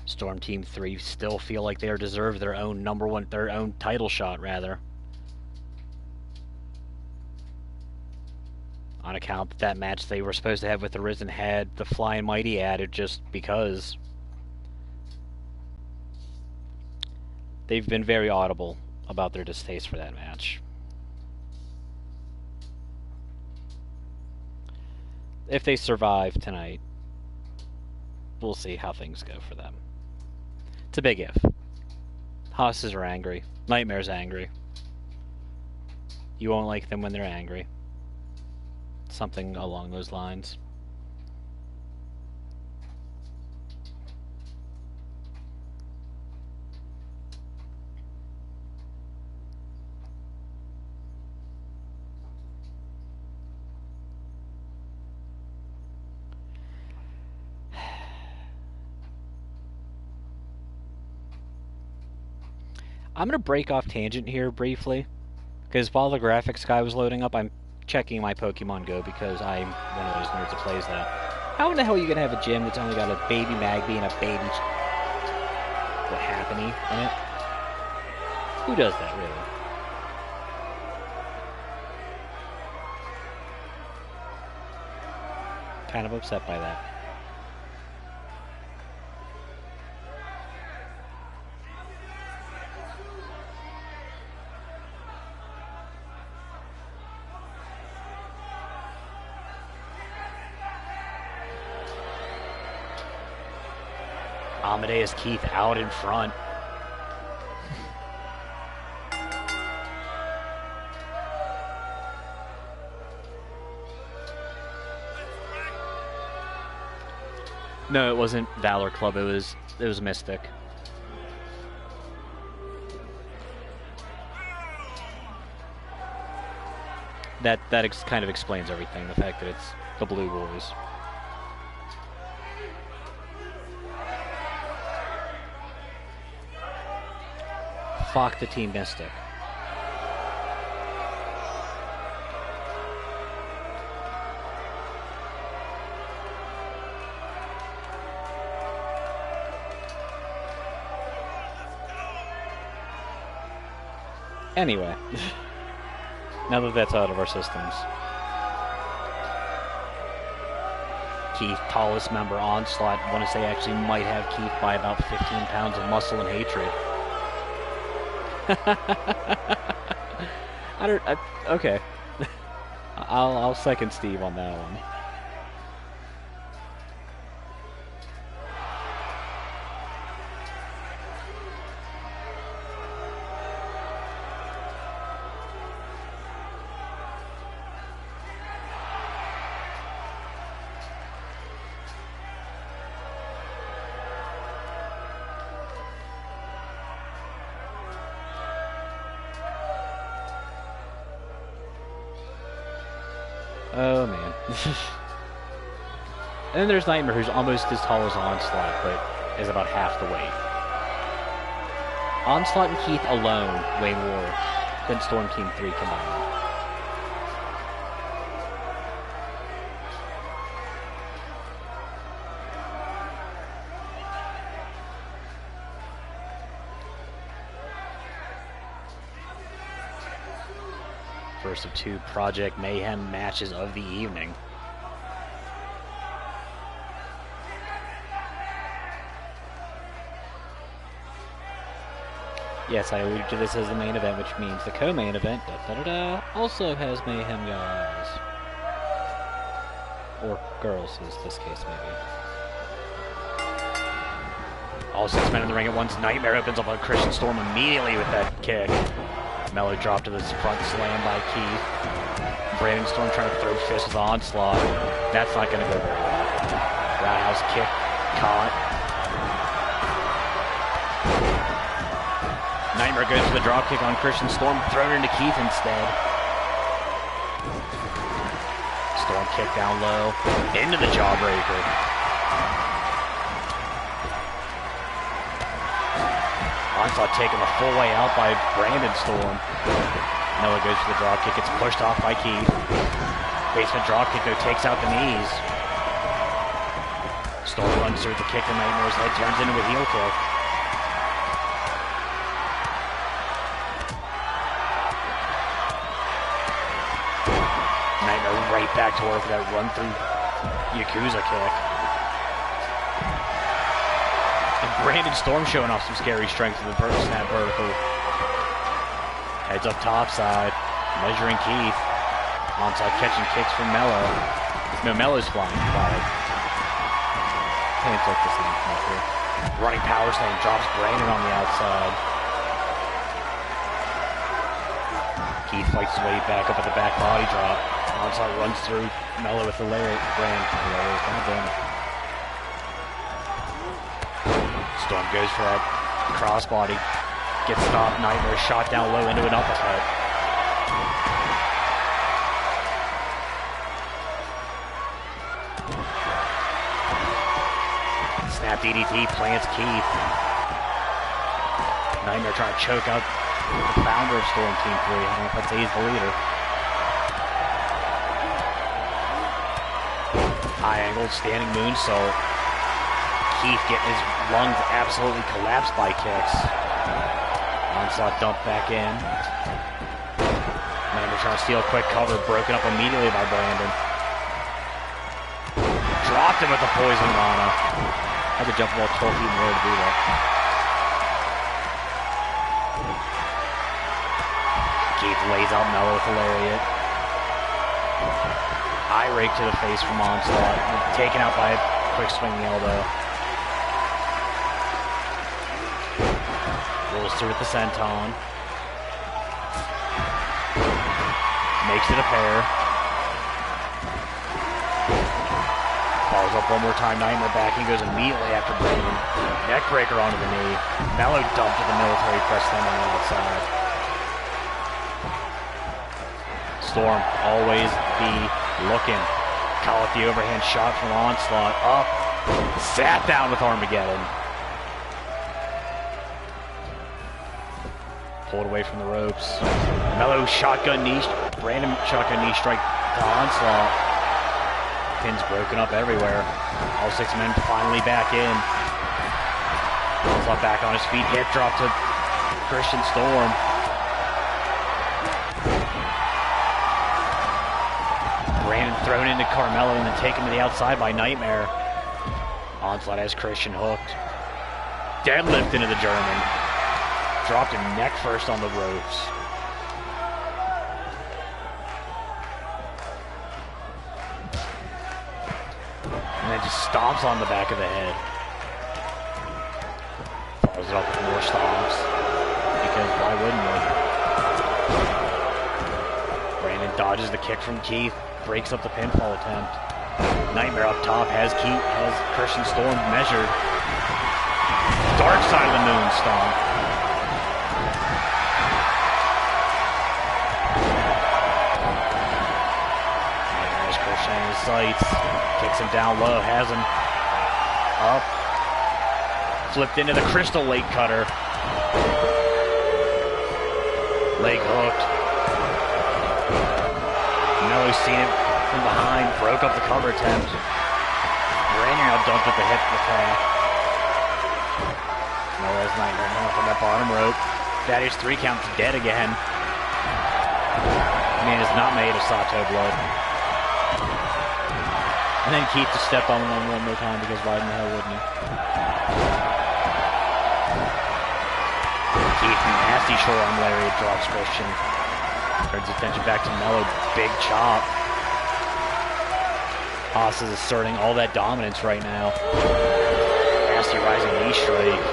Storm Team 3 still feel like they deserve their own their own title shot, rather. On account that match they were supposed to have with the Risen had the Flying Mighty added just because. They've been very audible about their distaste for that match. If they survive tonight, we'll see how things go for them. It's a big if. Hasses are angry. Nightmare's angry. You won't like them when they're angry. Something along those lines. I'm going to break off tangent here briefly, because while the graphics guy was loading up, I'm checking my Pokemon Go because I'm one of those nerds that plays that. How in the hell are you going to have a gym that's only got a baby Magby and a baby... what happened in it? Who does that, really? Kind of upset by that. Amadeus Keith out in front. No, it wasn't Valor Club. It was Mystic. That kind of explains everything. The fact that it's the Blue Boys. Fuck the Team Mystic. Anyway, now that that's out of our systems. Keith, tallest member, Onslaught. I want to say actually might have Keith by about 15 pounds of muscle and hatred. Okay. I'll second Steve on that one. Oh, man. And then there's Nightmare, who's almost as tall as Onslaught, but is about half the weight. Onslaught and Keith alone weigh more than Storm Team 3 combined. First of two Project Mayhem matches of the evening. Yes, I alluded to this as the main event, which means the co-main event also has Mayhem guys. Or girls, is this case, maybe. All 6 men in the ring at once. Nightmare opens up on Christian Storm immediately with that kick. Mellow drop to this front slam by Keith. Brandon Storm trying to throw fists with Onslaught. That's not going to go very well. Roundhouse kick, caught. Nightmare goes for the drop kick on Christian Storm, thrown into Keith instead. Storm kick down low, into the jawbreaker. Onslaught taken the full way out by Brandon Storm. Noah goes for the drop kick. It's pushed off by Keith. Basement drop kick, though, takes out the knees. Storm runs through the kick to Nightmare's head, turns into a heel kick. Nightmare right back to work with that run through Yakuza kick. Brandon Storm showing off some scary strength with the snap vertical. Heads up top side, measuring Keith. Onslaught catching kicks from Mello. No, Mello's flying by. Pants like this thing come here. Running power slam drops Brandon on the outside. Keith fights his way back up at the back body drop. Onslaught runs through Mello with the lariat. Brandon, God damn it. Storm goes for that crossbody, gets stopped. Nightmare shot down low into an uppercut. Snap DDT plants Keith. Nightmare trying to choke out the founder of Storm Team 3. I don't know if I'd say he's the leader. High angle, standing moonsault. Keith getting his lungs absolutely collapsed by kicks. Onslaught dumped back in. Nightmare trying to steal a quick cover, broken up immediately by Brandon. Dropped him with the poison Rana. Had to jump about 12 feet more to do that. Keith lays out Mello with a lariat. Eye rake to the face from Onslaught. Taken out by a quick swinging elbow. Rolls through with the senton. Makes it a pair. Follows up one more time. Nightmare back. He goes immediately after Brandon. Neckbreaker onto the knee. Mello dumped to the military press slam on the outside. Storm always be looking. Call it the overhand shot from Onslaught. Up. Sat down with Armageddon. Pulled away from the ropes. Mello shotgun knee. Brandon shotgun knee strike to Onslaught. Pins broken up everywhere. All 6 men finally back in. Onslaught back on his feet. Hip drop to Christian Storm. Brandon thrown into Carmelo and then taken to the outside by Nightmare. Onslaught has Christian hooked. Deadlift into the German. Dropped him neck first on the ropes. And then just stomps on the back of the head. Follows it up with more stomps. Because why wouldn't we? Brandon dodges the kick from Keith. Breaks up the pinfall attempt. Nightmare up top has Christian Storm measured. Dark side of the moon stomp. Nightmare has Christian in his sights. Kicks him down low, has him up. Flipped into the Crystal Lake Cutter. Leg hooked. Mello's seen it from behind, broke up the cover attempt. Brandon now dumped at the hip of the calf. Mello has Nightmare hung up on that bottom rope. That is 3 counts dead again. Man is not made of Sato blood. And then Keith just stepped on him one more time because why in the hell wouldn't he? Keith nasty short arm lariat drops Christian. Turns attention back to Mello. Big chop. Haas is asserting all that dominance right now. Nasty rising knee strike.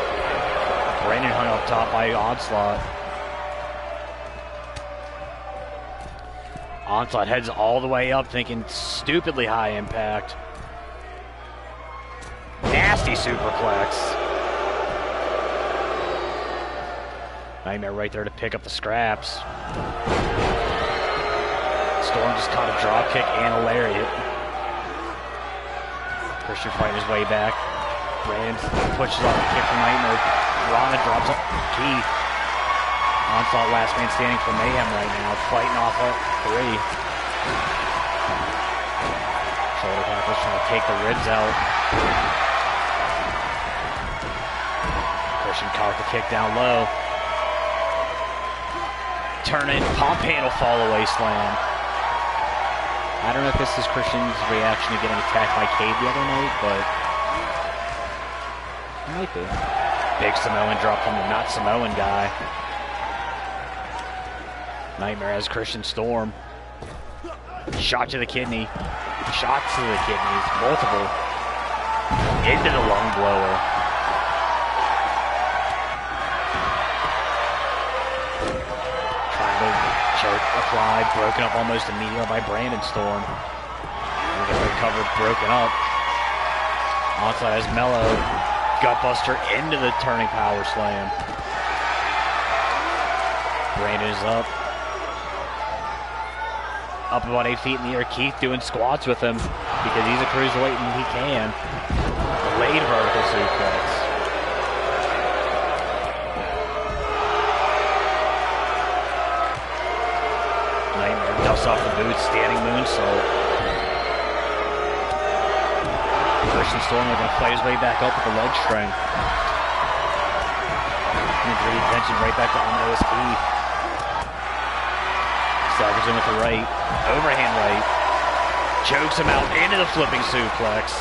Brandon hung up top by Onslaught. Onslaught heads all the way up, thinking stupidly high impact. Nasty superplex. Nightmare right there to pick up the scraps. Storm just caught a drop kick and a lariat. Christian fighting his way back. Brandon pushes off the kick from Nightmare. Rana drops up Keith. Onslaught last man standing for Mayhem right now. Fighting off at 3. Shoulder tackles trying to take the ribs out. Christian caught the kick down low. Turn in, pump handle fall away slam. I don't know if this is Christian's reaction to getting attacked by Cade the other night, but it might be. Big Samoan drop from the not Samoan guy. Nightmare has Christian Storm. Shot to the kidney. Shots to the kidneys. Multiple. Into the lung blower. Choke applied, broken up almost immediately by Brandon Storm. Recovered, broken up. Onslaught has Mello. Gutbuster into the turning power slam. Brandon is up. Up about 8 feet in the air. Keith doing squats with him because he's a cruiserweight and he can. Delayed vertical suplex. busts off the boots, standing moonsault. Christian Storm going to fight his way back up with the leg strength. Gritty tension right back to Omno's Keith. Staggers him with the right. Overhand right. Chokes him out into the flipping suplex.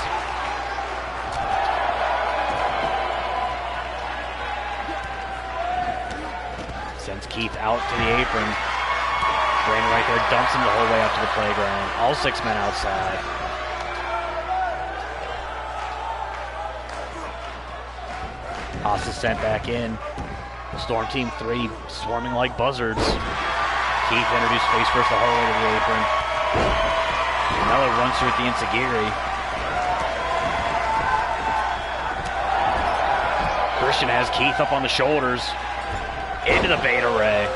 Sends Keith out to the apron. Brain right there dumps him the whole way up to the playground. All 6 men outside. Haas is sent back in. Storm Team 3 swarming like buzzards. Keith introduced face first the whole way to the apron. Mello runs through with the Enziguri. Christian has Keith up on the shoulders. Into the Beta Ray.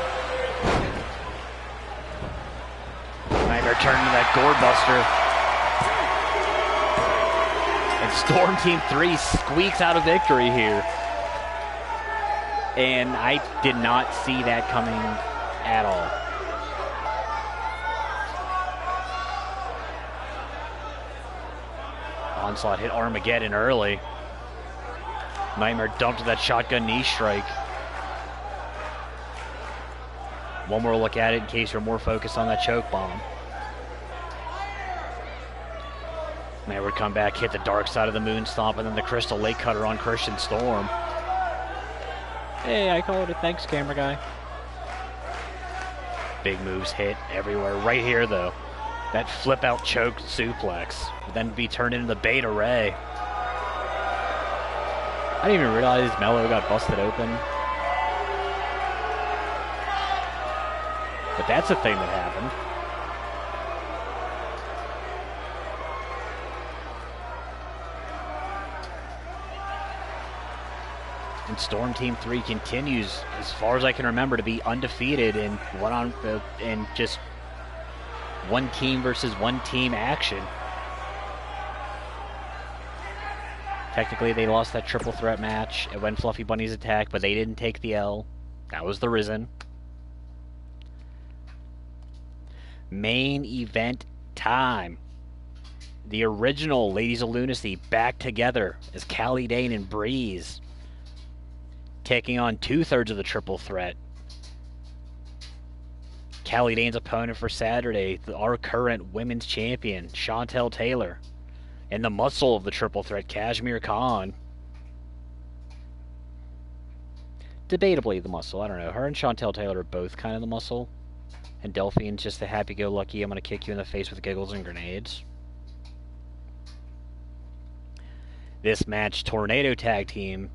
Nightmare turning to that Gourd Buster. And Storm Team 3 squeaks out a victory here. And I did not see that coming at all. Onslaught hit Armageddon early. Nightmare dumped that shotgun knee strike. One more look at it in case you're more focused on that choke bomb. Nightmare would come back, hit the dark side of the moon stomp, and then the Crystal Lake Cutter on Christian Storm. Hey, I call it a thanks, camera guy. Big moves hit everywhere. Right here, though. That flip-out choke suplex. Would then be turned into the Beta Ray. I didn't even realize Mello got busted open. But that's a thing that happened. And Storm Team 3 continues, as far as I can remember, to be undefeated in just one team versus one team action. Technically, they lost that triple threat match when Fluffy Bunny's attack, but they didn't take the L. That was the Risen. Main event time. The original Ladies of Lunacy back together as Callie Dane and Breeze, taking on 2/3 of the triple threat. Callie Dane's opponent for Saturday, our current women's champion, Chantel Taylor, and the muscle of the triple threat, Kashmir Khan. Debatably the muscle, I don't know. Her and Chantel Taylor are both kind of the muscle. And Delphine's just a happy-go-lucky, I'm going to kick you in the face with giggles and grenades. This match, Tornado Tag Team.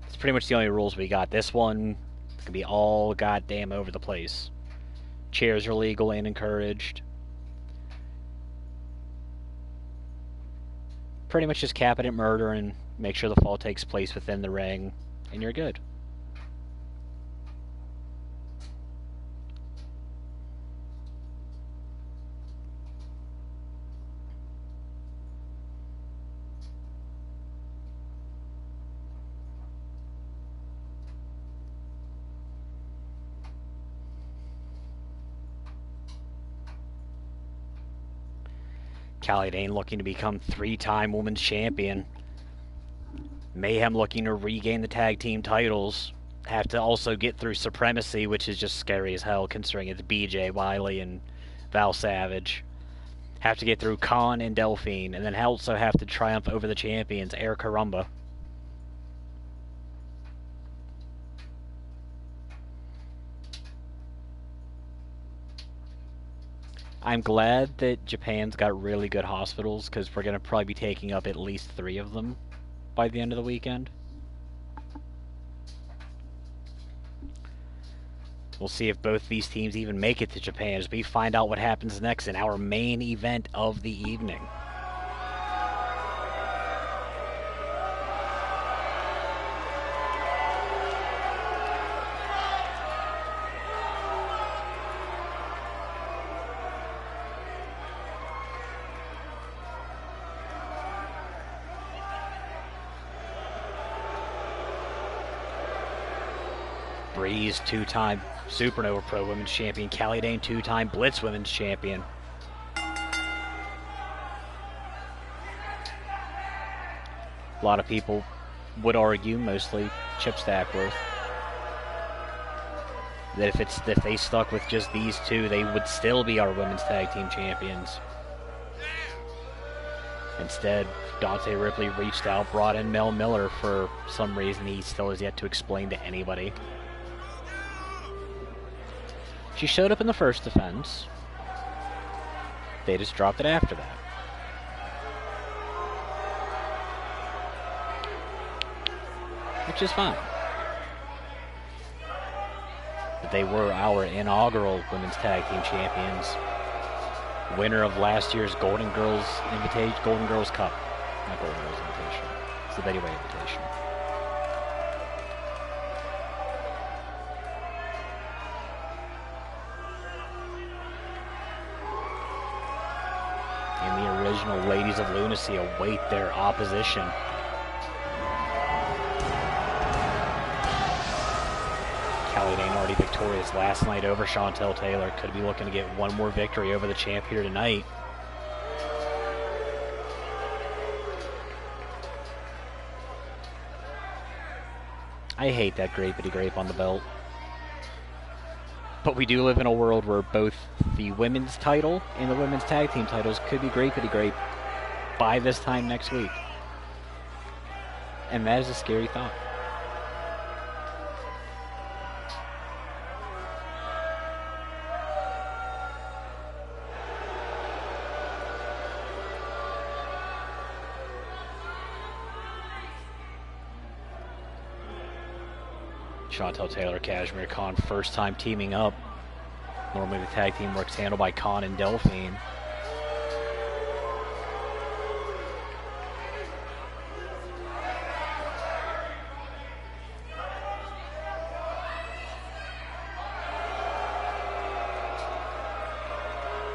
It's pretty much the only rules we got. This one can be all goddamn over the place. Chairs are legal and encouraged. Pretty much just cap it at murder and make sure the fall takes place within the ring, and you're good. Callie Dane looking to become 3-time women's champion. Mayhem looking to regain the tag team titles. Have to also get through Supremacy, which is just scary as hell considering it's BJ, Wiley, and Val Savage. Have to get through Khan and Delphine, and then also have to triumph over the champions, Air Carumba. I'm glad that Japan's got really good hospitals, because we're going to probably be taking up at least 3 of them by the end of the weekend. We'll see if both these teams even make it to Japan as we find out what happens next in our main event of the evening. Breeze, 2-time Supernova Pro Women's Champion. Callie Dane, 2-time Blitz Women's Champion. A lot of people would argue, mostly Chip Stackworth, that if they stuck with just these two, they would still be our women's tag team champions. Instead, Dante Ripley reached out, brought in Mel Miller for some reason he still has yet to explain to anybody. She showed up in the first defense. They just dropped it after that. Which is fine. But they were our inaugural Women's Tag Team Champions. Winner of last year's Golden Girls Cup. Not Golden Girls Invitation. It's the Betty White Invitation. And the original Ladies of Lunacy await their opposition. Callie Dane already victorious last night over Chantel Taylor. Could be looking to get one more victory over the champ here tonight. I hate that grapey grape on the belt. But we do live in a world where both the women's title and the women's tag team titles could be grapey grape by this time next week. And that is a scary thought. Chantel Taylor, Kashmir Khan, first time teaming up. Normally the tag team work's handled by Khan and Delphine.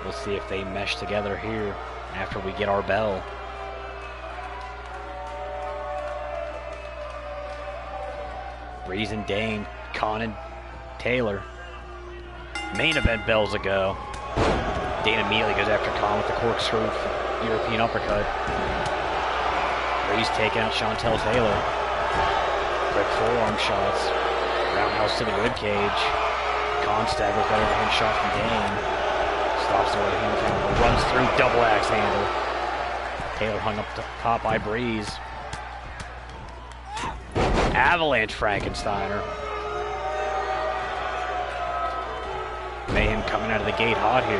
We'll see if they mesh together here after we get our bell. Breeze and Dane, Khan and Taylor. Main event bells a go. Dane immediately goes after Khan with the corkscrew European uppercut. Breeze taking out Chantel Taylor. Quick forearm shots. Roundhouse to the ribcage. Khan stagger with that overhand shot from Dane. Stops the right hand counter. Runs through double axe handle. Taylor hung up top by Breeze. Avalanche Frankensteiner. Mayhem coming out of the gate hot here.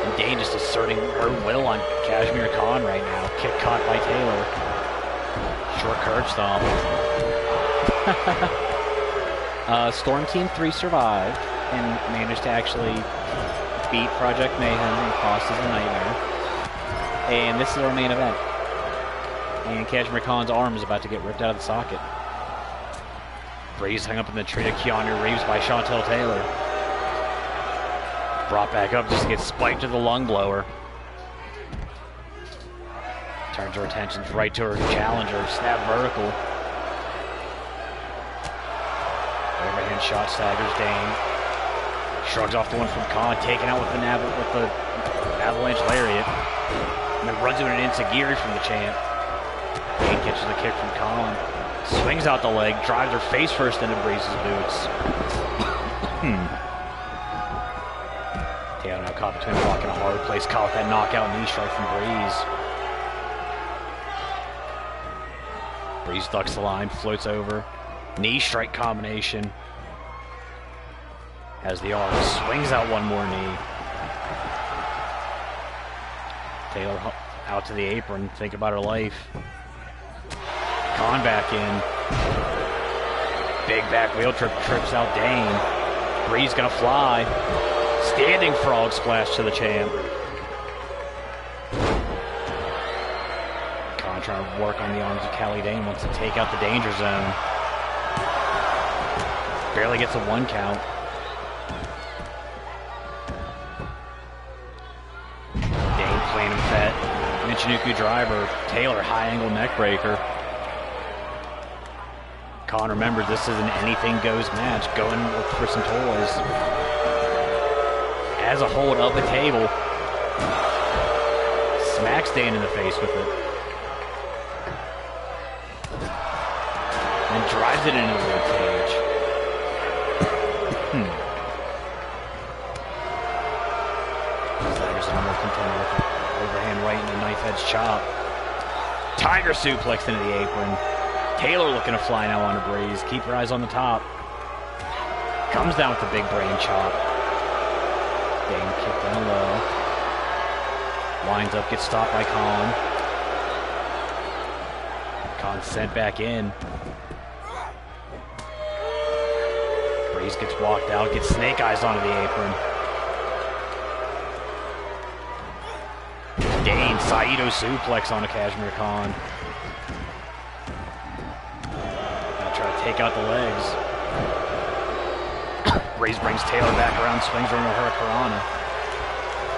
And Dane just asserting her will on Kashmir Khan right now. Kick caught by Taylor. Short curb stomp. Storm Team 3 survived and managed to actually beat Project Mayhem and Cost is a Nightmare. And this is our main event. And Kashmir Khan's arm is about to get ripped out of the socket. Breeze hung up in the tree to Keanu Reeves by Chantel Taylor. Brought back up just to get spiked to the lung blower. Turns her attention right to her challenger. Snap vertical. Overhand shot staggers Dane. Shrugs off the one from Khan, taken out with the avalanche lariat. And then runs into an enziguri from the champ. Dane catches the kick from Khan. Swings out the leg, drives her face first into Breeze's boots. Taylor now caught between a rock and a hard place. Caught with that knockout knee strike from Breeze. Breeze ducks the line, floats over. Knee strike combination. Has the arm, swings out one more knee. Taylor out to the apron, think about her life. Khan back in. Big back wheel trip, trips out Dane. Breeze gonna fly. Standing frog splash to the champ. Khan trying to work on the arms of Callie Dane, wants to take out the danger zone. Barely gets a 1 count. Dane playing him fat. Michinoku driver. Taylor high angle neck breaker. Khan, remember, this is an anything goes match. Go and look for some toys. As a hold up the table. Smacks Dane in the face with it. And drives it into the rib cage. Zagger's a number contender with an overhand right and a knife edge chop. Tiger suplex into the apron. Taylor looking to fly now on a Breeze. Keep your eyes on the top. Comes down with the big brain chop. Dane kick down low. Winds up, gets stopped by Khan. Khan sent back in. Breeze gets walked out, gets snake eyes onto the apron. Dane, Saito suplex on a Kashmir Khan. Gonna try to take out the legs. Breeze brings Taylor back around, swings her into her Hurricanrana.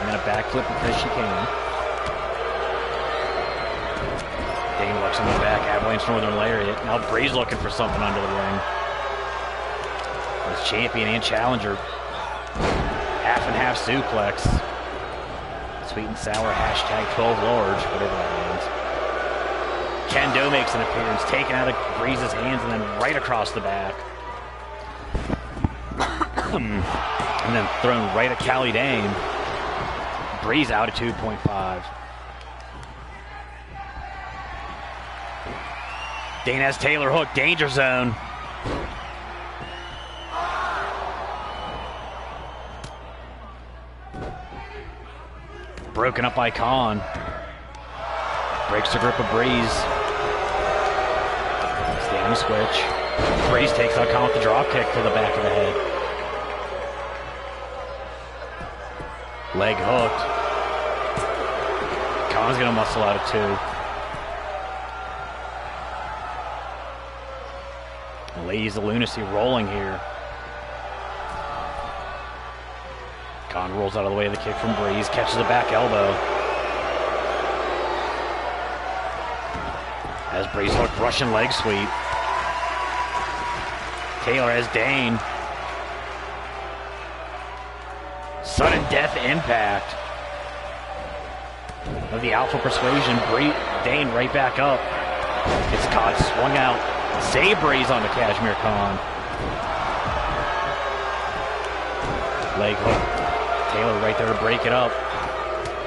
And then a backflip because she can. Dane looks on the back, Avalanche Northern Lariat. Now Breeze looking for something under the ring. As champion and challenger. Half and half suplex. Sweet and sour, hashtag 12 large, whatever that means. Kendo makes an appearance, taken out of Breeze's hands and then right across the back. And then thrown right at Callie Dane. Breeze out at 2.5. Dane has Taylor hooked. Danger zone. Broken up by Khan. Breaks the grip of Breeze. Standing switch. Breeze takes out Khan with the drop kick to the back of the head. Leg hooked. Khan's gonna muscle out of 2. Ladies of Lunacy rolling here. Khan rolls out of the way of the kick from Breeze, catches a back elbow. As Breeze hooked, Russian leg sweep. Taylor has Dane. Sudden death impact. Of the Alpha Persuasion, Dane right back up. It's caught, swung out. Save Breeze on the Kashmir Khan. Leg hook. Taylor right there to break it up.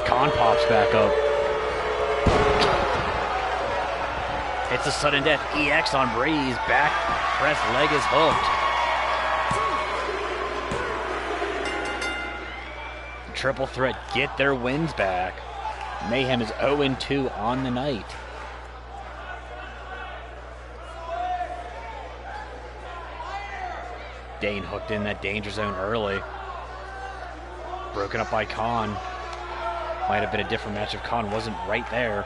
Khan pops back up. It's a sudden death EX on Breeze. Back press leg is hooked. Triple Threat get their wins back. Mayhem is 0-2 on the night. Dane hooked in that danger zone early. Broken up by Khan. Might have been a different match if Khan wasn't right there.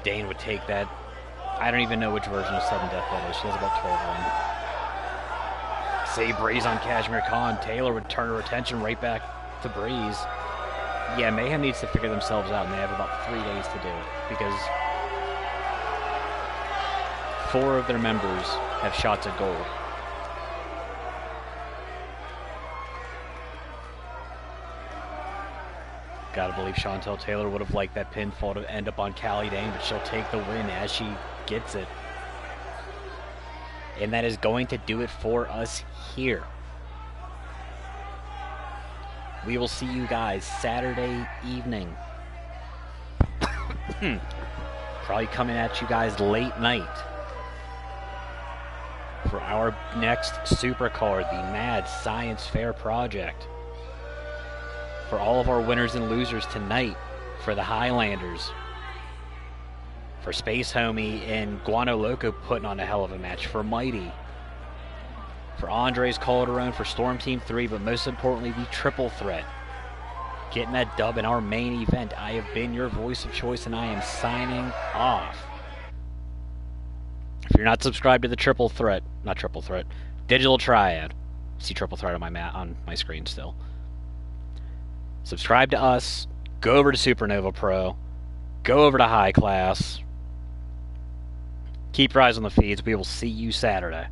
Dane would take that. I don't even know which version of Sudden Death that is. She has about 12 in. Save Breeze on Kashmir Khan. Taylor would turn her attention right back to Breeze. Yeah, Mayhem needs to figure themselves out, and they have about 3 days to do it. Because 4 of their members have shots at gold. Gotta believe Chantel Taylor would have liked that pinfall to end up on Callie Dane, but she'll take the win as she gets it. And that is going to do it for us here. We will see you guys Saturday evening. Probably coming at you guys late night for our next supercard, the Mad Science Fair Project. For all of our winners and losers tonight, for the Highlanders, for Space Homie and Guano Loco putting on a hell of a match, for Mighty, for Andres Calderon, for Storm Team 3, but most importantly, the Triple Threat. Getting that dub in our main event. I have been your voice of choice, and I am signing off. If you're not subscribed to the Triple Threat, Digital Triad. See Triple Threat on my screen still. Subscribe to us. Go over to Supernova Pro. Go over to High Class. Keep your eyes on the feeds. We will see you Saturday.